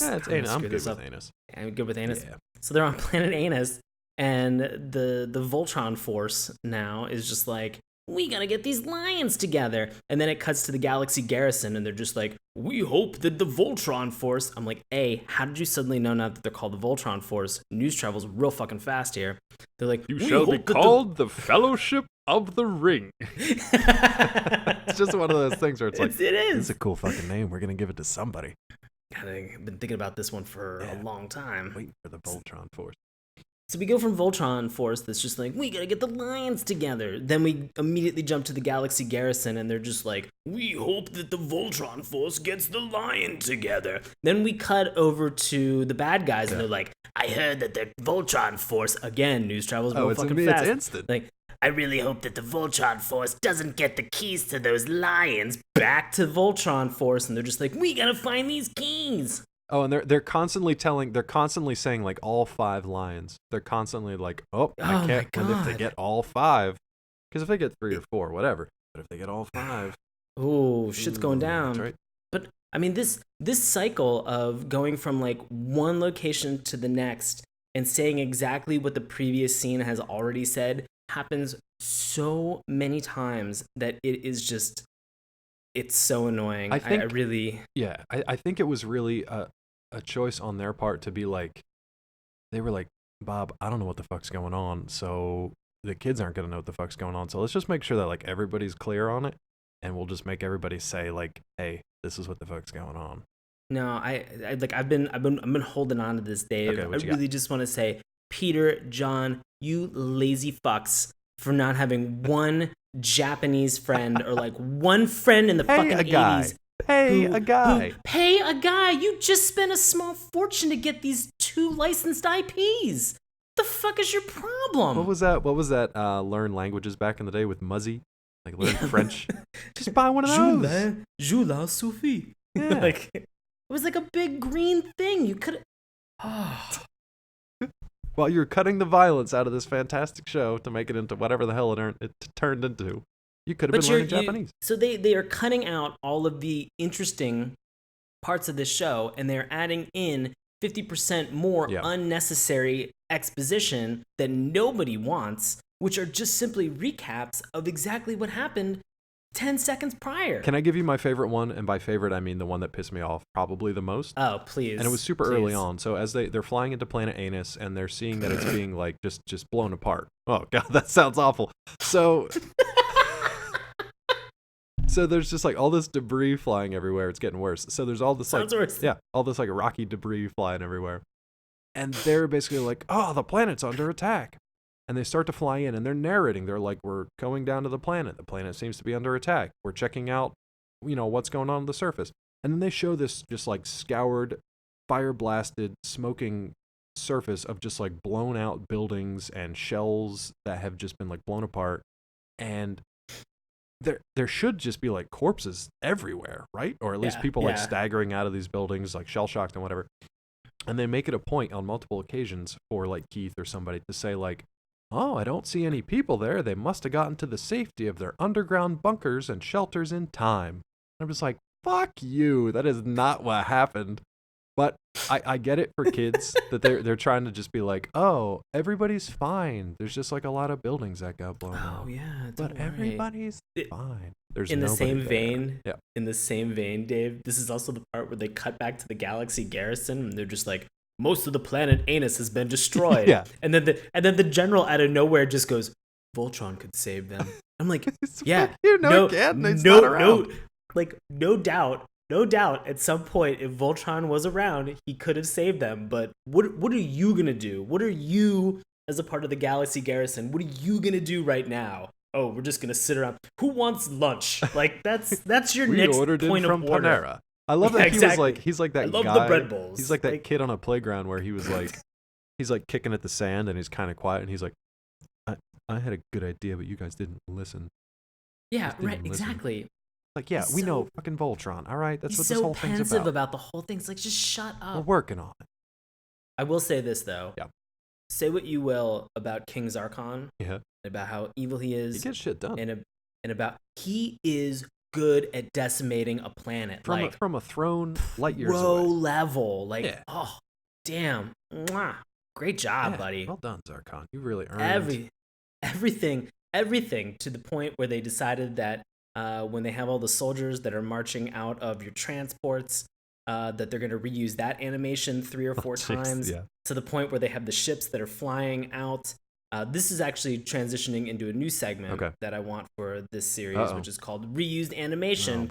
Yeah, it's Anus. I'm good with Anus. I'm good with Anus. Yeah. So they're on planet Anus, and the Voltron force now is just like, we gotta get these lions together. And then it cuts to the Galaxy Garrison, and they're just like, we hope that the Voltron Force... I'm like, how did you suddenly know now that they're called the Voltron Force? News travels real fucking fast here. They're like, you shall be called the Fellowship of the Ring. It's just one of those things where it's like, it is. It's a cool fucking name. We're gonna give it to somebody. I've been thinking about this one for a long time. Waiting for the Voltron Force. So we go from Voltron Force that's just like, we gotta get the lions together. Then we immediately jump to the Galaxy Garrison, and they're just like, we hope that the Voltron Force gets the lion together. Then we cut over to the bad guys, and they're like, I heard that the Voltron Force, again, news travels real fucking fast. It's instant. Like, I really hope that the Voltron Force doesn't get the keys to those lions. Back to Voltron Force, and they're just like, we gotta find these keys. Oh, and they're constantly saying like all 5 lions. They're constantly like, I can't. And if they get all 5, because if they get 3 or 4, whatever. But if they get all 5, shit's going down. That's right. But I mean, this cycle of going from like one location to the next and saying exactly what the previous scene has already said happens so many times that it is just, it's so annoying. I think it was really a choice on their part to be like, they were like, Bob, I don't know what the fuck's going on, so the kids aren't gonna know what the fuck's going on, so let's just make sure that like everybody's clear on it, and we'll just make everybody say like, hey, this is what the fuck's going on. No, I've been holding on to this, Dave. Okay, I what you really just want to say, Peter, John, you lazy fucks for not having one Japanese friend or like one friend in the fucking a guy. 80s. Pay a guy. Pay a guy. You just spent a small fortune to get these 2 licensed IPs. The fuck is your problem? What was that? Learn languages back in the day with Muzzy, like learn French. Just buy one of those. Jula Sophie. Yeah. Like it was like a big green thing. You could. While you're cutting the violence out of this fantastic show to make it into whatever the hell it turned into, you could have been learning Japanese. So they are cutting out all of the interesting parts of this show, and they're adding in 50% more unnecessary exposition that nobody wants, which are just simply recaps of exactly what happened 10 seconds prior. Can I give you my favorite one? And by favorite, I mean the one that pissed me off probably the most. Oh, please. And it was super early on. So as they're flying into Planet Anus, and they're seeing that it's being like just blown apart. Oh god, that sounds awful. So there's just like all this debris flying everywhere. It's getting worse. So there's all this Sounds worse. all this like rocky debris flying everywhere. And they're basically like, oh, the planet's under attack. And they start to fly in, and they're narrating. They're like, we're going down to the planet. The planet seems to be under attack. We're checking out, what's going on the surface. And then they show this just like scoured, fire-blasted, smoking surface of just like blown out buildings and shells that have just been like blown apart. And there should just be like corpses everywhere, right? Or at least people like staggering out of these buildings, like shell-shocked and whatever. And they make it a point on multiple occasions for like Keith or somebody to say like, oh, I don't see any people there. They must have gotten to the safety of their underground bunkers and shelters in time. And I'm just like, fuck you. That is not what happened. But I get it for kids that they're trying to just be like, oh, everybody's fine. There's just like a lot of buildings that got blown up. Oh yeah, but everybody's fine. There's in the same there. vein. Yeah. In the same vein, Dave. This is also the part where they cut back to the Galaxy Garrison, and they're just like, most of the planet Anus has been destroyed. Yeah. And then the general out of nowhere just goes, Voltron could save them. I'm like, yeah, no, like no doubt. At some point, if Voltron was around, he could have saved them. But what are you gonna do? What are you, as a part of the Galaxy Garrison, what are you gonna do right now? Oh, we're just gonna sit around. Who wants lunch? Like that's your next point of order. Panera. I love that he's like that I love guy. the bread bowls. He's like that kid on a playground where he was like, he's like kicking at the sand and he's kind of quiet and he's like, I had a good idea, but you guys didn't listen. Yeah, right, exactly. Like, yeah, we know fucking Voltron. All right, that's what this whole thing's about. He's so pensive about the whole thing. It's like, just shut up. We're working on it. I will say this though. Yeah. Say what you will about King Zarkon. Yeah. About how evil he is. He gets shit done. And about he is good at decimating a planet. From a throne light years away. Low level. Like, oh, damn. Mwah. Great job, buddy. Well done, Zarkon. You really earned everything to the point where they decided that when they have all the soldiers that are marching out of your transports, that they're going to reuse that animation 3 or 4 times to the point where they have the ships that are flying out. This is actually transitioning into a new segment that I want for this series, which is called Reused Animation,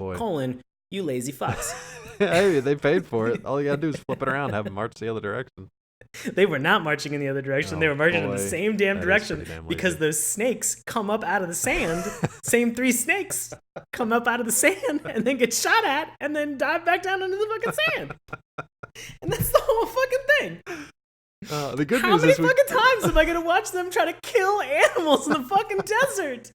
you lazy fucks. Hey, they paid for it. All you gotta do is flip it around, have them march the other direction. They were not marching in the other direction. They were marching in the same damn direction because those snakes come up out of the sand. Same 3 snakes come up out of the sand and then get shot at and then dive back down into the fucking sand. And that's the whole fucking thing. The good How news many is fucking times am I gonna watch them try to kill animals in the fucking desert?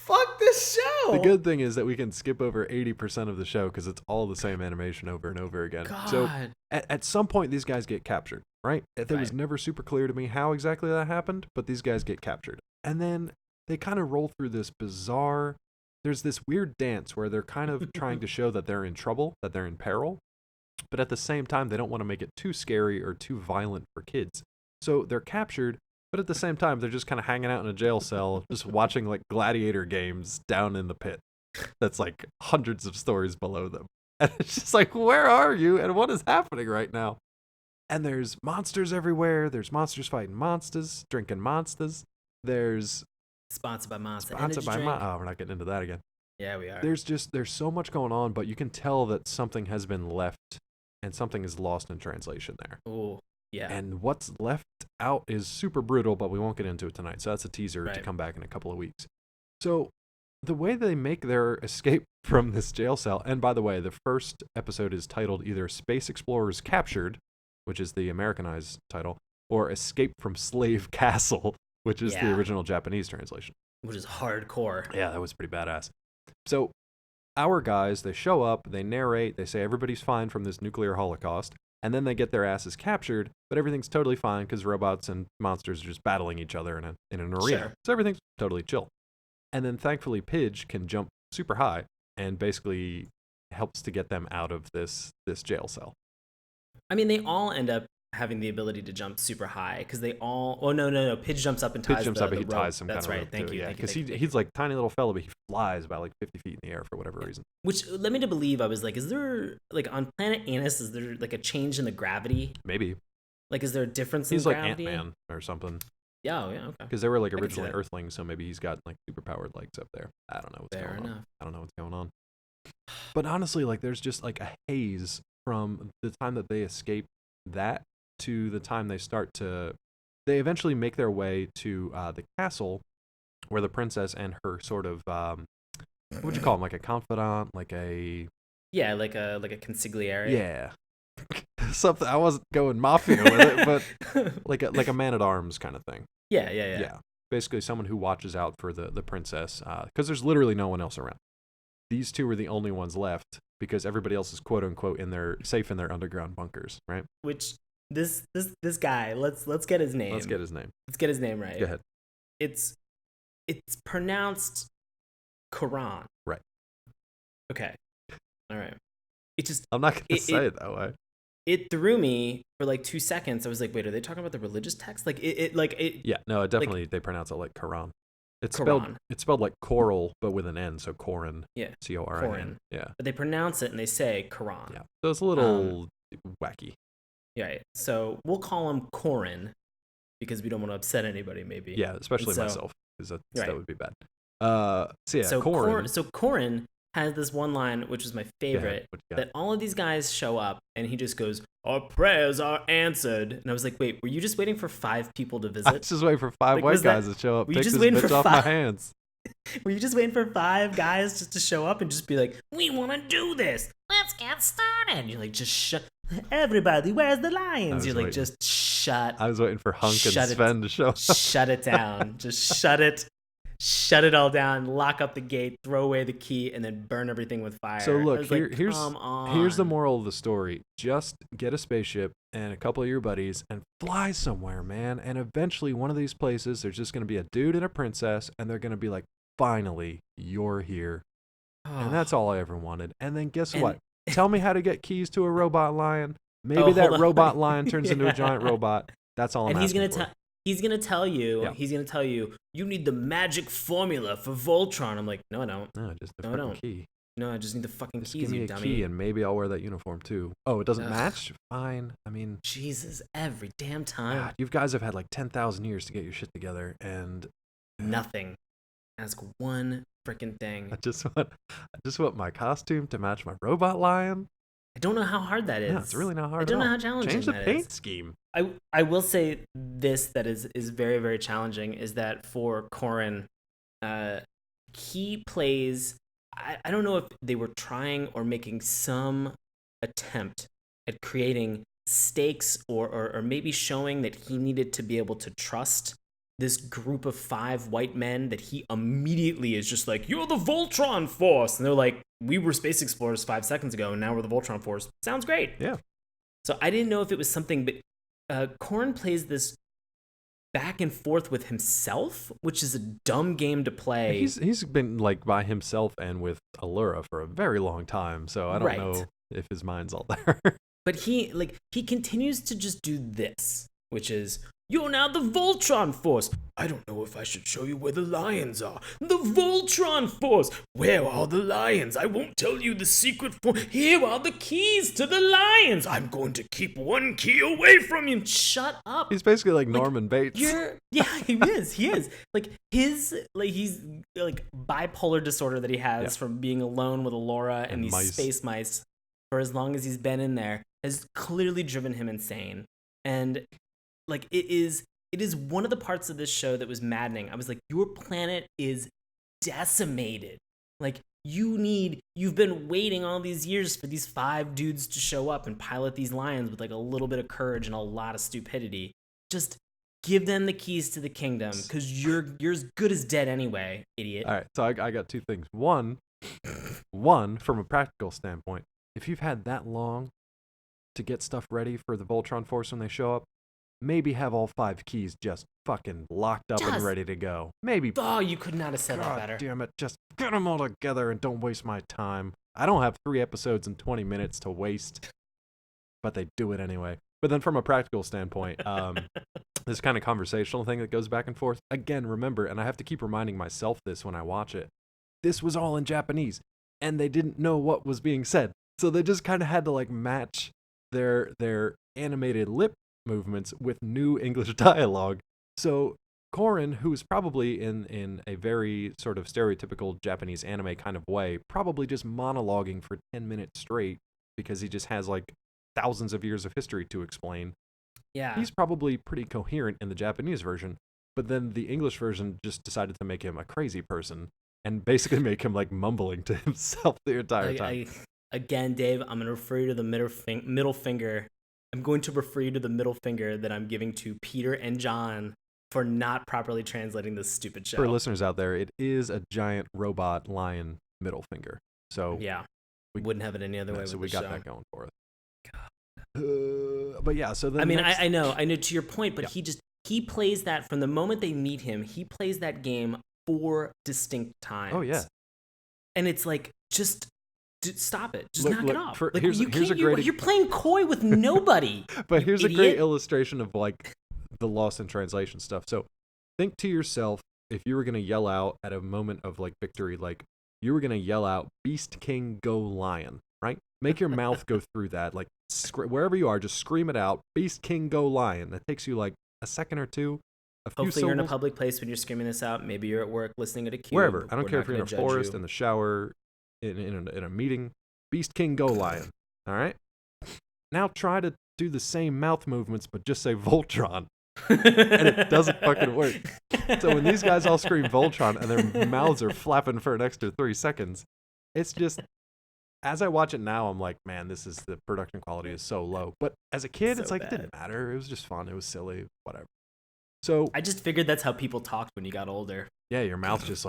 Fuck this show. The good thing is that we can skip over 80% of the show because it's all the same animation over and over again. God. So at some point, these guys get captured, right? It was never super clear to me how exactly that happened, but these guys get captured. And then they kind of roll through this bizarre, there's this weird dance where they're kind of trying to show that they're in trouble, that they're in peril. But at the same time, they don't want to make it too scary or too violent for kids. So they're captured, but at the same time, they're just kind of hanging out in a jail cell, just watching like gladiator games down in the pit. That's like hundreds of stories below them. And it's just like, where are you? And what is happening right now? And there's monsters everywhere. There's monsters fighting monsters, drinking monsters. There's... Sponsored by Monster Sponsored Energy by drink. Oh, we're not getting into that again. Yeah, we are. There's so much going on, but you can tell that something has been left and something is lost in translation there. Oh, yeah. And what's left out is super brutal, but we won't get into it tonight. So that's a teaser to Right. come back in a couple of weeks. So the way they make their escape from this jail cell, and by the way, the first episode is titled either Space Explorers Captured, which is the Americanized title, or Escape from Slave Castle, which is the Yeah. original Japanese translation. Which is hardcore. Yeah, that was pretty badass. So our guys, they show up, they narrate, they say everybody's fine from this nuclear holocaust, and then they get their asses captured, but everything's totally fine because robots and monsters are just battling each other in an arena. Sure. So everything's totally chill. And then thankfully Pidge can jump super high and basically helps to get them out of this jail cell. I mean, they all end up having the ability to jump super high because they all. Oh no! Pidge jumps up and ties. Pidge jumps up and he rope. ties some That's kind of right. rope Thank too, you. yeah, Thank you. because Thank you. he's like tiny little fella, but he flies about like 50 feet in the air for whatever reason. Which led me to believe I was like, is there like on planet Anus? Is there like a change in the gravity? Maybe Like, is there a difference he's in like gravity? Ant-Man or something. Yeah, okay. Because they were like I can see originally that. Earthlings, so maybe he's got like superpowered legs up there. I don't know what's Fair going on. enough. I don't know what's going on. But honestly, like there's just like a haze from the time that they escape that to the time they start to. They eventually make their way to the castle, where the princess and her sort of what would you call him, like a confidant, like a Yeah, like a consigliere. yeah, something. I wasn't going mafia with it, but like a man at arms kind of thing. Yeah. Basically someone who watches out for the princess, because there's literally no one else around. These two are the only ones left because everybody else is quote unquote safe in their underground bunkers, right? Which this guy, let's get his name. Let's get his name. Let's get his name right. Go ahead. It's pronounced Quran. Right. Okay. All right. It just I'm not gonna say it that way. it threw me for like 2 seconds. I was like, wait, are they talking about the religious text? Like it Yeah, no, it definitely they pronounce it like Quran. It's Quran. spelled like coral, but with an N, so Corin. Yeah. Corin. Corin. Yeah. But they pronounce it and they say Quran. Yeah. So it's a little wacky. Yeah. Right. So we'll call him Corin because we don't want to upset anybody, maybe. Yeah, especially So- myself, because that Right. would be bad. So yeah, So Corin. Corin has this one line, which is my favorite, what you got? that all of these guys show up and he just goes, "Our prayers are answered." And I was like, wait, were you just waiting for 5 people to I visit? was just waiting for 5 Like, white was that- guys to show up. were you Take just this waiting bitch for off my 5? hands. Were you just waiting for 5 guys just to show up and just be like, "We want to do this. Let's get started." And you're like, just shut. Everybody, where's the lions? was You're like, waiting. just shut. I was waiting for Hunk and Shut it. Sven to show up. Shut it down. Just shut it. Shut it all down. Lock up the gate. Throw away the key, and then burn everything with fire. So I look, was like, here's come on. here's the moral of the story. Just get a spaceship and a couple of your buddies and fly somewhere, man. And eventually one of these places, there's just going to be a dude and a princess, and they're going to be like, finally, you're here. And that's all I ever wanted. And then guess And- what? Tell me how to get keys to a robot lion. Maybe Oh, that hold on. robot lion turns into a giant Yeah. robot. That's all I'm And he's asking gonna for. he's gonna tell you. Yeah. He's gonna tell you. You need the magic formula for Voltron. I'm like, no, I don't. No, just the No, I freaking don't. key. No, I just need the fucking Just keys, give me you a dummy. key and maybe I'll wear that uniform too. Oh, it doesn't Ugh. match? Fine. I mean, Jesus, every damn time. God, you guys have had like 10,000 years to get your shit together, and Nothing. Ask one freaking thing. I just want my costume to match my robot lion. I don't know how hard that is. Yeah, it's really not hard I don't at know all. how challenging Change the that paint is. scheme. I will say this that is very, very challenging is that for Corin, he plays. I don't know if they were trying or making some attempt at creating stakes or maybe showing that he needed to be able to trust this group of 5 white men that he immediately is just like, "You're the Voltron Force." And they're like, "We were space explorers 5 seconds ago, and now we're the Voltron Force." Sounds great. Yeah. So I didn't know if it was something, but Korn plays this back and forth with himself, which is a dumb game to play. He's been like by himself and with Allura for a very long time, so I don't Right. know if his mind's all there. But he continues to just do this, which is, You're now the Voltron Force. I don't know if I should show you where the lions are. The Voltron Force. Where are the lions? I won't tell you the secret force. Here are the keys to the lions. I'm going to keep one key away from you. Shut up. He's basically like Norman Bates. Yeah, he is. He is. He's bipolar disorder that he has from being alone with Allura and these mice. space mice for as long as he's been in there has clearly driven him insane. And it is one of the parts of this show that was maddening. I was like, your planet is decimated. You've been waiting all these years for these 5 dudes to show up and pilot these lions with a little bit of courage and a lot of stupidity. Just give them the keys to the kingdom, because you're as good as dead anyway, idiot. All right, so I got 2 things. One, from a practical standpoint, if you've had that long to get stuff ready for the Voltron Force when they show up, maybe have all 5 keys just fucking locked up and ready to go. Maybe. Oh, you could not have said that better. Damn it, just get them all together and don't waste my time. I don't have 3 episodes and 20 minutes to waste, but they do it anyway. But then from a practical standpoint, this kind of conversational thing that goes back and forth, again, remember, and I have to keep reminding myself this when I watch it, this was all in Japanese, and they didn't know what was being said. So they just kind of had to match their animated lip movements with new English dialogue. So Korin, who is probably in a very sort of stereotypical Japanese anime kind of way, probably just monologuing for 10 minutes straight because he just has thousands of years of history to explain. Yeah. He's probably pretty coherent in the Japanese version, but then the English version just decided to make him a crazy person and basically make him mumbling to himself the entire time. Again, Dave, I'm going to refer you to the middle finger. I'm going to refer you to the middle finger that I'm giving to Peter and John for not properly translating this stupid show. For listeners out there, it is a giant robot lion middle finger. So yeah, we wouldn't have it any other way. So with we got show. that going for us. But yeah, so then I know to your point, but he plays that from the moment they meet him. He plays that game 4 distinct times. Oh yeah, and it's just stop it. Just knock it off. Here's a great. You're playing coy with nobody. But here's a great illustration of the lost in translation stuff. So think to yourself, if you were gonna yell out at a moment of victory, you were gonna yell out, "Beast King, go lion!" Right? Make your mouth go through that. Wherever you are, just scream it out, "Beast King, go lion!" That takes you a second or two. Hopefully you're in a public place when you're screaming this out. Maybe you're at work listening at a cube. Wherever. I don't care if you're in a forest, in the shower, in a meeting. Beast King, go lion. All right? Now try to do the same mouth movements, but just say Voltron. And it doesn't fucking work. So when these guys all scream Voltron and their mouths are flapping for an extra 3 seconds, it's just, as I watch it now, I'm like, man, the production quality is so low. But as a kid, it's bad. It didn't matter. It was just fun. It was silly, whatever. So I just figured that's how people talked when you got older. Yeah, your mouth just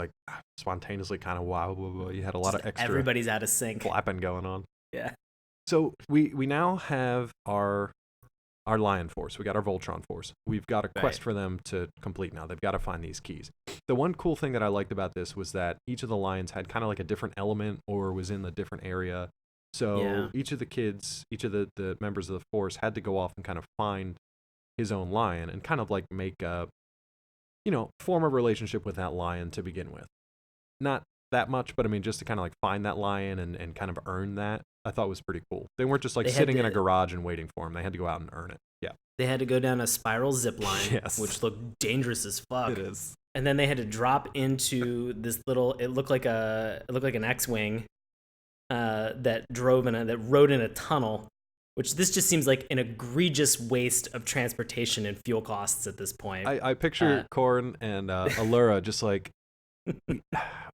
spontaneously kind of wow. You had a lot of extra. Everybody's out of sync. Flapping going on. Yeah. So we now have our Lion Force. We got our Voltron Force. We've got a quest for them to complete now. They've got to find these keys. The one cool thing that I liked about this was that each of the lions had kind of a different element or was in a different area. So each of the kids, each of the members of the force had to go off and kind of find his own lion and kind of make a, form a relationship with that lion to begin with. Not that much, but I mean, just to kind of find that lion and kind of earn that, I thought was pretty cool. They weren't just sitting in a garage and waiting for him. They had to go out and earn it. Yeah. They had to go down a spiral zip line, which looked dangerous as fuck. It is. And then they had to drop into this it looked like an X-Wing that rode in a tunnel, which this just seems like an egregious waste of transportation and fuel costs at this point. I picture Korn and Allura just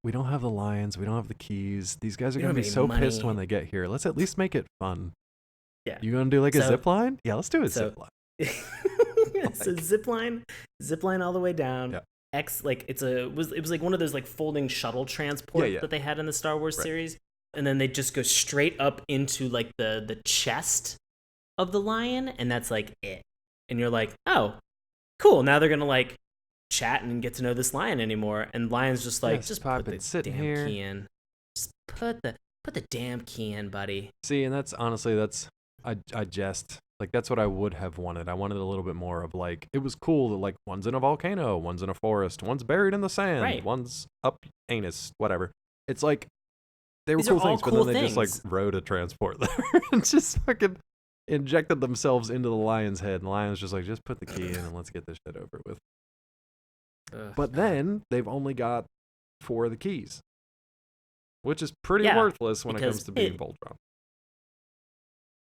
we don't have the lions, we don't have the keys. These guys are going to be so pissed when they get here. Let's at least make it fun. Yeah. You going to do a zip line? Yeah, let's do a zip line. So zip line all the way down. Yeah. It was one of those folding shuttle transport that they had in the Star Wars series. And then they just go straight up into the chest of the lion, and that's it. And you're like, oh, cool. Now they're gonna chat and get to know this lion anymore. And lion's just just put the damn key in. Just put the damn key in, buddy. See, and that's honestly I jest Like, that's what I would have wanted. I wanted a little bit more of, like, it was cool that, like, one's in a volcano, one's in a forest, one's buried in the sand, Right. one's up anus, whatever. It's like, they were These are cool all things, but cool then they just, like, things. rode a transport there and just fucking injected themselves into the lion's head. And the lion's just like, just put the key in and let's get this shit over with. Ugh, But God. then they've only got 4 of the keys, which is pretty Yeah, worthless when it because comes to being Voltron.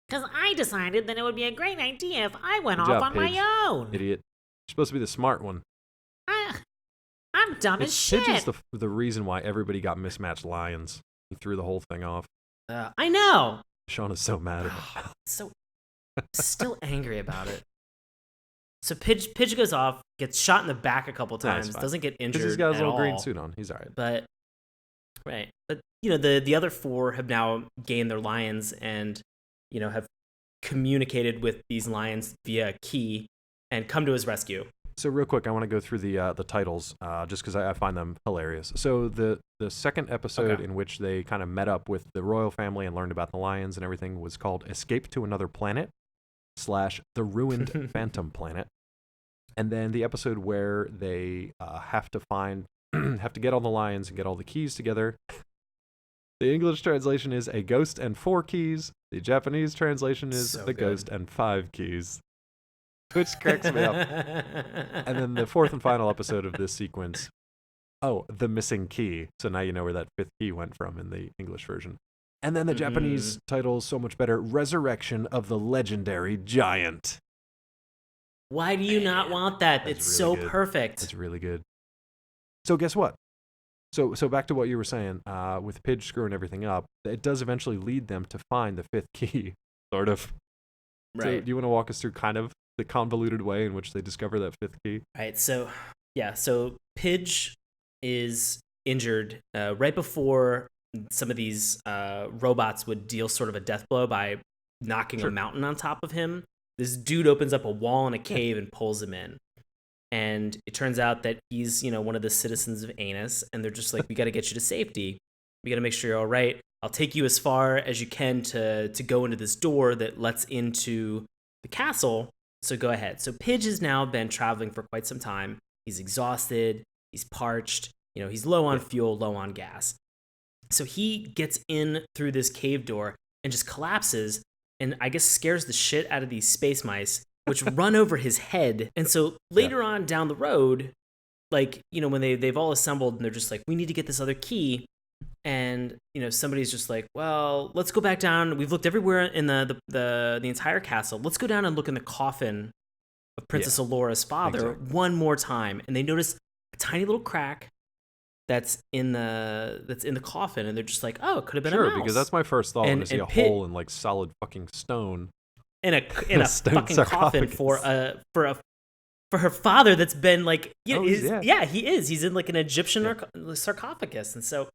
Because I decided that it would be a great idea if I went Good off job, on Pidge. my own. Idiot. You're supposed to be the smart one. I'm dumb as shit. Pidge is the reason why everybody got mismatched lions. He threw the whole thing off. I know. Sean is so mad about that. So still angry about it. So Pidge goes off, gets shot in the back a couple Nah, it's times, fine. doesn't get injured Because he's got his at little green all. suit on. He's all right. But the other 4 have now gained their lions and have communicated with these lions via a key and come to his rescue. So real quick, I want to go through the titles just because I find them hilarious. So the second episode in which they kind of met up with the royal family and learned about the lions and everything was called Escape to Another Planet / The Ruined Phantom Planet. And then the episode where they have to get all the lions and get all the keys together. The English translation is A Ghost and 4 Keys. The Japanese translation is So The good. Ghost and 5 Keys. Which cracks me up. And then the 4th and final episode of this sequence, The Missing Key. So now you know where that 5th key went from in the English version. And then the Japanese title is so much better, Resurrection of the Legendary Giant. Why do you not want that? That's It's really so good. perfect. It's really good. So guess what? So back to what you were saying, with Pidge screwing everything up, it does eventually lead them to find the 5th key, sort of. Right. So do you want to walk us through kind of the convoluted way in which they discover that 5th key? Right. So Pidge is injured right before some of these robots would deal sort of a death blow by knocking a mountain on top of him. This dude opens up a wall in a cave and pulls him in. And it turns out that he's, one of the citizens of Anus, and they're just like, we got to get you to safety. We got to make sure you're all right. I'll take you as far as you can to go into this door that lets into the castle. So go ahead. So Pidge has now been traveling for quite some time. He's exhausted. He's parched. He's low on fuel, low on gas. So he gets in through this cave door and just collapses and I guess scares the shit out of these space mice, which run over his head. And so later on down the road, like, when they've all assembled and they're just like, we need to get this other key. And, somebody's just like, well, let's go back down. We've looked everywhere in the entire castle. Let's go down and look in the coffin of Princess Alora's father one more time. And they notice a tiny little crack that's in the coffin. And they're just like, oh, it could have been a mouse. Sure, because that's my first thought when I see a hole in like solid fucking stone. In a fucking coffin for her father that's been like, he is. He's in like an Egyptian sarcophagus. And so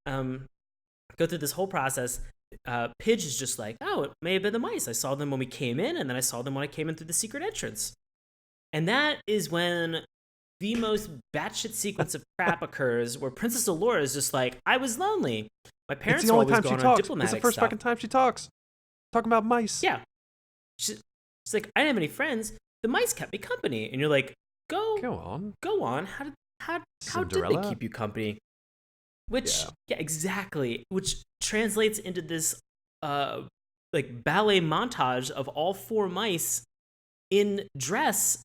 go through this whole process. Pidge is just like, oh, it may have been the mice. I saw them when we came in, and then I saw them when I came in through the secret entrance. And that is when the most batshit sequence of crap occurs, where Princess Allura is just like, I was lonely. My parents are always gone on diplomatic It's the first fucking time she talks. Talking about mice. Yeah. She's like, I didn't have any friends. The mice kept me company. And you're like, go on. How did they keep you company? Which, exactly. Which translates into this like ballet montage of all 4 mice in dressed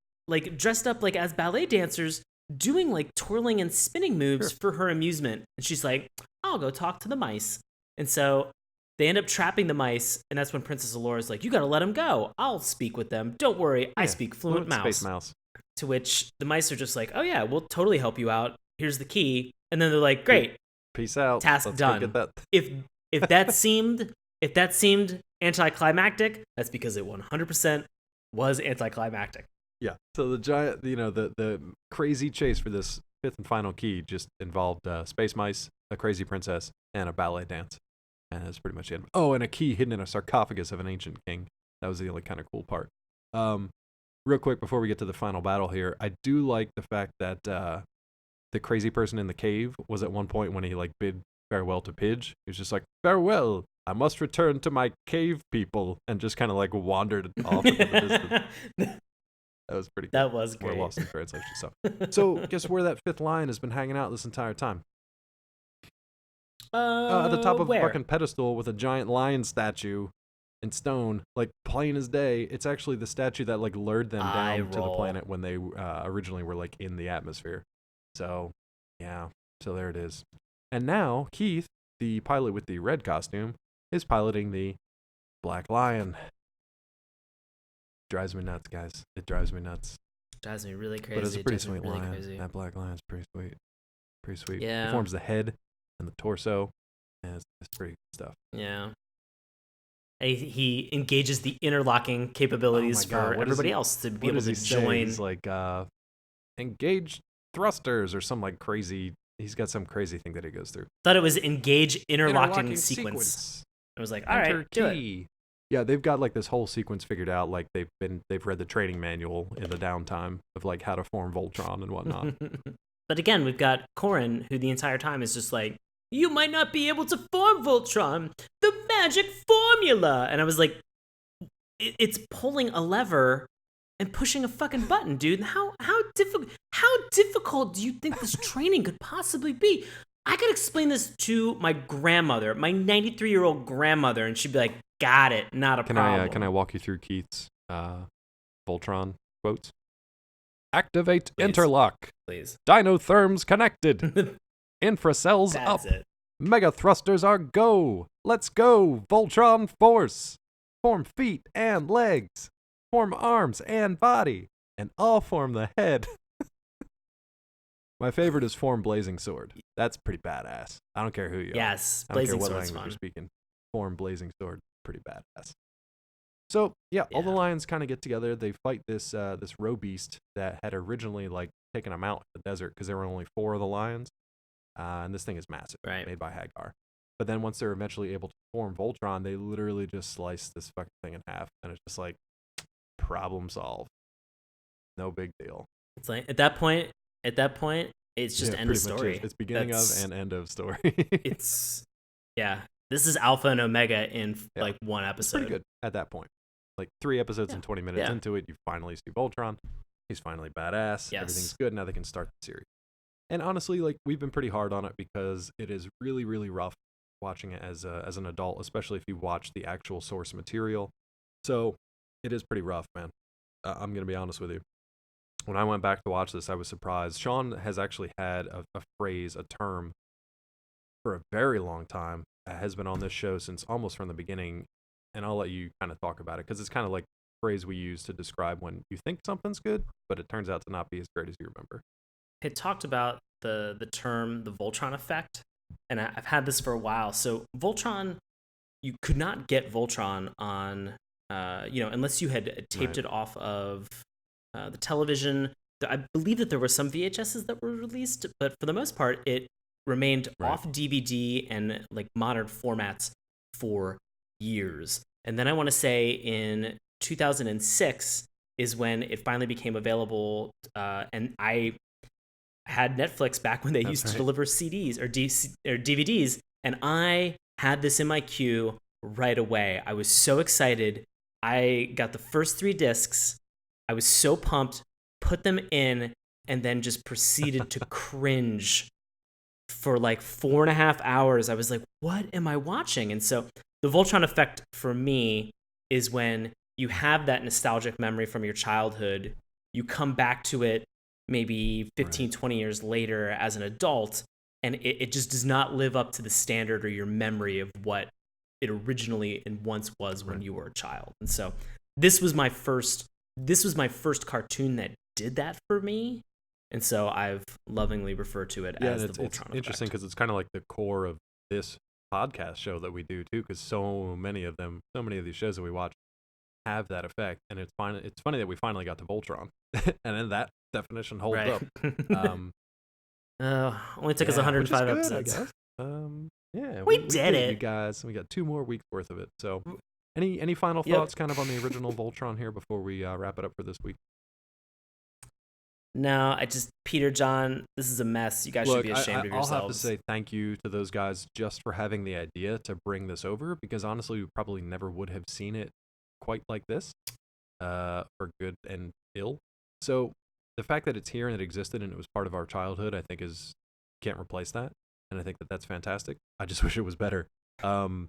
up like as ballet dancers, doing like twirling and spinning moves for her amusement. And she's like, I'll go talk to the mice. And so they end up trapping the mice, and that's when Princess Alora's like, you gotta let them go. I'll speak with them. Don't worry, I speak fluent mouse. Space mouse. To which the mice are just like, oh yeah, we'll totally help you out. Here's the key. And then they're like, great. Peace out. Task done. Get that. If that seemed anticlimactic, that's because it 100% was anticlimactic. Yeah. So the giant, the crazy chase for this 5th and final key just involved space mice, a crazy princess, and a ballet dance. And that's pretty much it. Oh, and a key hidden in a sarcophagus of an ancient king. That was the only kind of cool part. Real quick, before we get to the final battle here, I do like the fact that the crazy person in the cave was at one point when he like bid farewell to Pidge. He was just like, farewell, I must return to my cave people, and just kind of like wandered off into the distance. That was pretty cool. That was great. We're lost in translation. So guess where that fifth lion has been hanging out this entire time? At the top of a fucking pedestal with a giant lion statue in stone, like plain as day. It's actually the statue that like lured them down to the planet when they originally were like in the atmosphere. So yeah, so there it is. And now Keith, the pilot with the red costume, is piloting the black lion. Drives me nuts, guys. It drives me nuts. Drives me really crazy. But it's a pretty sweet really lion. Crazy. That black lion's pretty sweet. Pretty sweet. Yeah. It forms the head and the torso, and it's pretty good stuff. Yeah. And he engages the interlocking capabilities for everybody else to be able to join. He's like, engage thrusters or some like crazy. He's got some crazy thing that he goes through. Thought it was engage interlocking sequence. I was like, all right, do it. Yeah, they've got like this whole sequence figured out. Like they've read the training manual in the downtime of like how to form Voltron and whatnot. But again, we've got Corin, who the entire time is just like, you might not be able to form Voltron, the magic formula. And I was like, it's pulling a lever and pushing a fucking button, dude. How difficult do you think this training could possibly be? I could explain this to my grandmother, my 93-year-old grandmother, and she'd be like, got it, not a problem. Can I walk you through Keith's Voltron quotes? Activate interlock. Please. Dinotherms connected. Infracells up. It. Mega thrusters are go. Let's go. Voltron force. Form feet and legs. Form arms and body. And all form the head. My favorite is form blazing sword. That's pretty badass. I don't care who you are. Yes, blazing sword's fun. I don't care what language you're speaking. Form blazing sword. Pretty badass. So yeah, all the lions kind of get together. They fight this roe beast that had originally like taken them out in the desert because there were only 4 of the lions, and this thing is massive, made by Hagar. But then once they're eventually able to form Voltron, they literally just slice this fucking thing in half, and it's just like problem solved. No big deal. It's like at that point, it's just end of story. It's beginning of and end of story. It's this is alpha and omega in like one episode. It's pretty good at that point. Like 3 episodes and 20 minutes into it, you finally see Voltron. He's finally badass. Yes. Everything's good. Now they can start the series. And honestly, like we've been pretty hard on it because it is really, really rough watching it as an adult, especially if you watch the actual source material. So it is pretty rough, man. I'm gonna be honest with you. When I went back to watch this, I was surprised. Sean has actually had a phrase, a term, for a very long time. Has been on this show since almost from the beginning, and I'll let you kind of talk about it because it's kind of like a phrase we use to describe when you think something's good, but it turns out to not be as great as you remember. It talked about the term the Voltron effect, and I've had this for a while. So Voltron, you could not get Voltron on, unless you had taped it off of the television. I believe that there were some VHSs that were released, but for the most part, it remained off DVD and like modern formats for years. And then I want to say in 2006 is when it finally became available. And I had Netflix back when they used to deliver CDs or DVDs. And I had this in my queue right away. I was so excited. I got the first 3 discs. I was so pumped, put them in, and then just proceeded to cringe for like 4.5 hours. I was like, what am I watching? And so the Voltron effect for me is when you have that nostalgic memory from your childhood, you come back to it maybe 15, 20 years later as an adult, and it just does not live up to the standard or your memory of what it originally and once was when you were a child. And so this was my first cartoon that did that for me. And so I've lovingly referred to it as the Voltron effect. It's interesting because it's kind of like the core of this podcast show that we do too, because so many of these shows that we watch have that effect. And it's funny that we finally got to Voltron, and then that definition holds up. Only took us 105 episodes. I guess. We did it, you guys. We got 2 more weeks worth of it. So, any final thoughts, kind of on the original Voltron here before we wrap it up for this week? No, Peter, John, this is a mess. You guys should Look, be ashamed of I'll yourselves. have to say thank you to those guys just for having the idea to bring this over, because honestly, we probably never would have seen it quite like this, for good and ill. So the fact that it's here and it existed and it was part of our childhood, I think can't replace that, and I think that that's fantastic. I just wish it was better. No,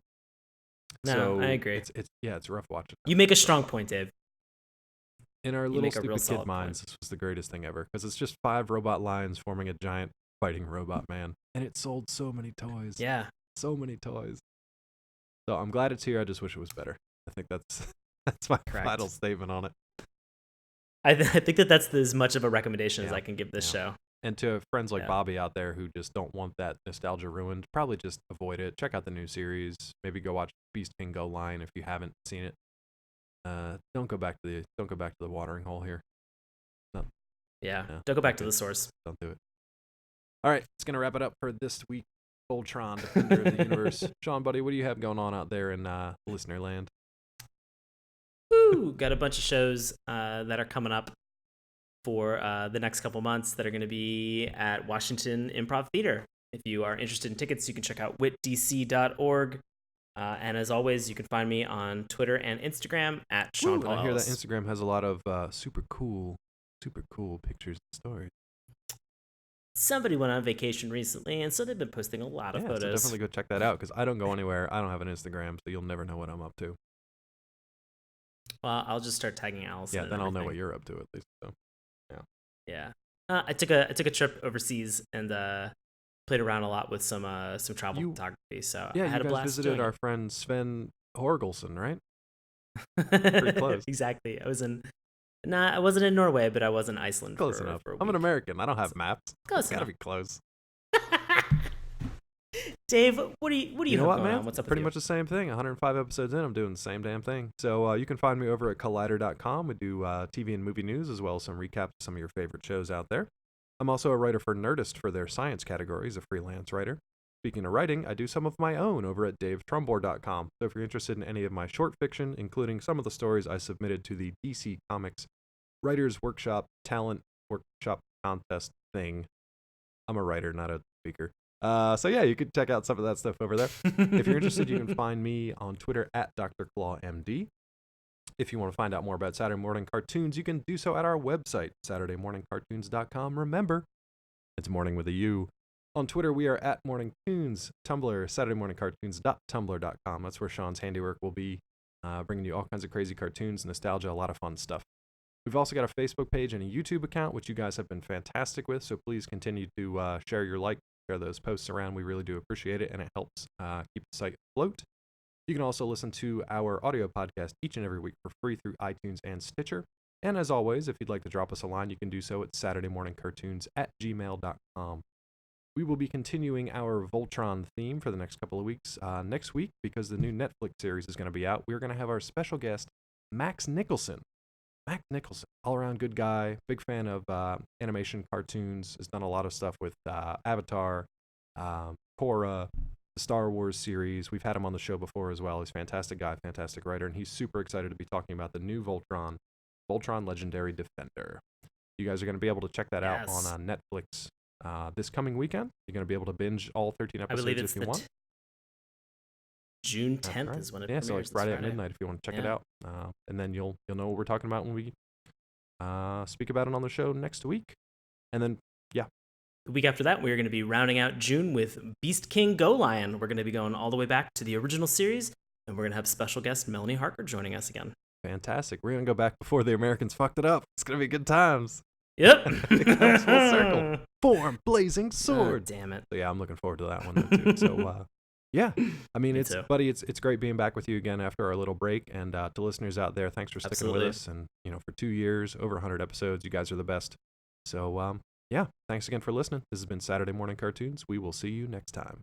So I agree. It's rough watching. You make a strong point, Dave. In our You little make a real stupid solid kid minds, point. this was the greatest thing ever, because it's just 5 robot lions forming a giant fighting robot man, and it sold so many toys. Yeah. So many toys. So I'm glad it's here. I just wish it was better. I think that's my Correct. final statement on it. I think that's as much of a recommendation as I can give this show. And to friends like Yeah. Bobby out there who just don't want that nostalgia ruined, probably just avoid it. Check out the new series. Maybe go watch Beast King Go Lion if you haven't seen it. Don't go back to the watering hole here. Yeah. No, Don't go back okay. to the source. Don't do it. All right, it's gonna wrap it up for this week. Voltron, Defender of the Universe. Sean, buddy, what do you have going on out there in listener land? Woo! Got a bunch of shows that are coming up for the next couple months that are going to be at Washington Improv Theater. If you are interested in tickets, you can check out witdc.org. And as always, you can find me on Twitter and Instagram at Sean Paul I hear that Ellis. Instagram has a lot of super cool pictures and stories. Somebody went on vacation recently, and so they've been posting a lot of So photos. definitely go check that out, because I don't go anywhere. I don't have an Instagram, so you'll never know what I'm up to. Well, I'll just start tagging Allison. Yeah, and then I'll know everything. what you're up to at least. So. Yeah. I took a trip overseas and played around a lot with some travel photography. So Yeah, I had you a guys blast visited doing our it. friend Sven Horgelson, right? Pretty close. Exactly. I wasn't in Norway, but I was in Iceland. Close enough. For a I'm an week. American. I don't have maps. Close It's gotta enough. be close. Dave, what do you You know have what, going man? on? What's up Pretty with much the same thing. 105 episodes in, I'm doing the same damn thing. So you can find me over at collider.com. We do TV and movie news, as well as some recaps of some of your favorite shows out there. I'm also a writer for Nerdist for their science categories, a freelance writer. Speaking of writing, I do some of my own over at davetrumbore.com. So if you're interested in any of my short fiction, including some of the stories I submitted to the DC Comics Writers Workshop Talent Workshop Contest thing. I'm a writer, not a speaker. So yeah, you can check out some of that stuff over there. If you're interested, you can find me on Twitter at DrClawMD. If you want to find out more about Saturday morning cartoons, you can do so at our website, SaturdayMorningCartoons.com. Remember, it's morning with a U. On Twitter, we are at MorningToons. Tumblr, SaturdayMorningCartoons.tumblr.com. That's where Sean's handiwork will be, bringing you all kinds of crazy cartoons, nostalgia, a lot of fun stuff. We've also got a Facebook page and a YouTube account, which you guys have been fantastic with, so please continue to share those posts around. We really do appreciate it, and it helps keep the site afloat. You can also listen to our audio podcast each and every week for free through iTunes and Stitcher. And as always, if you'd like to drop us a line, you can do so at SaturdayMorningCartoons@gmail.com. We will be continuing our Voltron theme for the next couple of weeks. Next week, because the new Netflix series is going to be out, we're going to have our special guest, Max Nicholson. Max Nicholson, all-around good guy, big fan of animation, cartoons, has done a lot of stuff with Avatar, Korra, the Star Wars series. We've had him on the show before as well. He's a fantastic guy, fantastic writer, and he's super excited to be talking about the new Voltron Legendary Defender. You guys are going to be able to check that out on Netflix this coming weekend. You're going to be able to binge all 13 episodes if you want. June 10th is when it premieres. So like Friday at midnight if you want to check it out. And then you'll know what we're talking about when we speak about it on the show next week. And then, the week after that, we're going to be rounding out June with Beast King Go Lion. We're going to be going all the way back to the original series, and we're going to have special guest Melanie Harker joining us again. Fantastic. We're going to go back before the Americans fucked it up. It's going to be good times. Yep. It comes full circle. Form blazing sword. Oh, damn it. So yeah, I'm looking forward to that one too. So yeah, I mean, it's great being back with you again after our little break. And to listeners out there, thanks for sticking with us. And for 2 years, over 100 episodes, you guys are the best. So yeah, thanks again for listening. This has been Saturday Morning Cartoons. We will see you next time.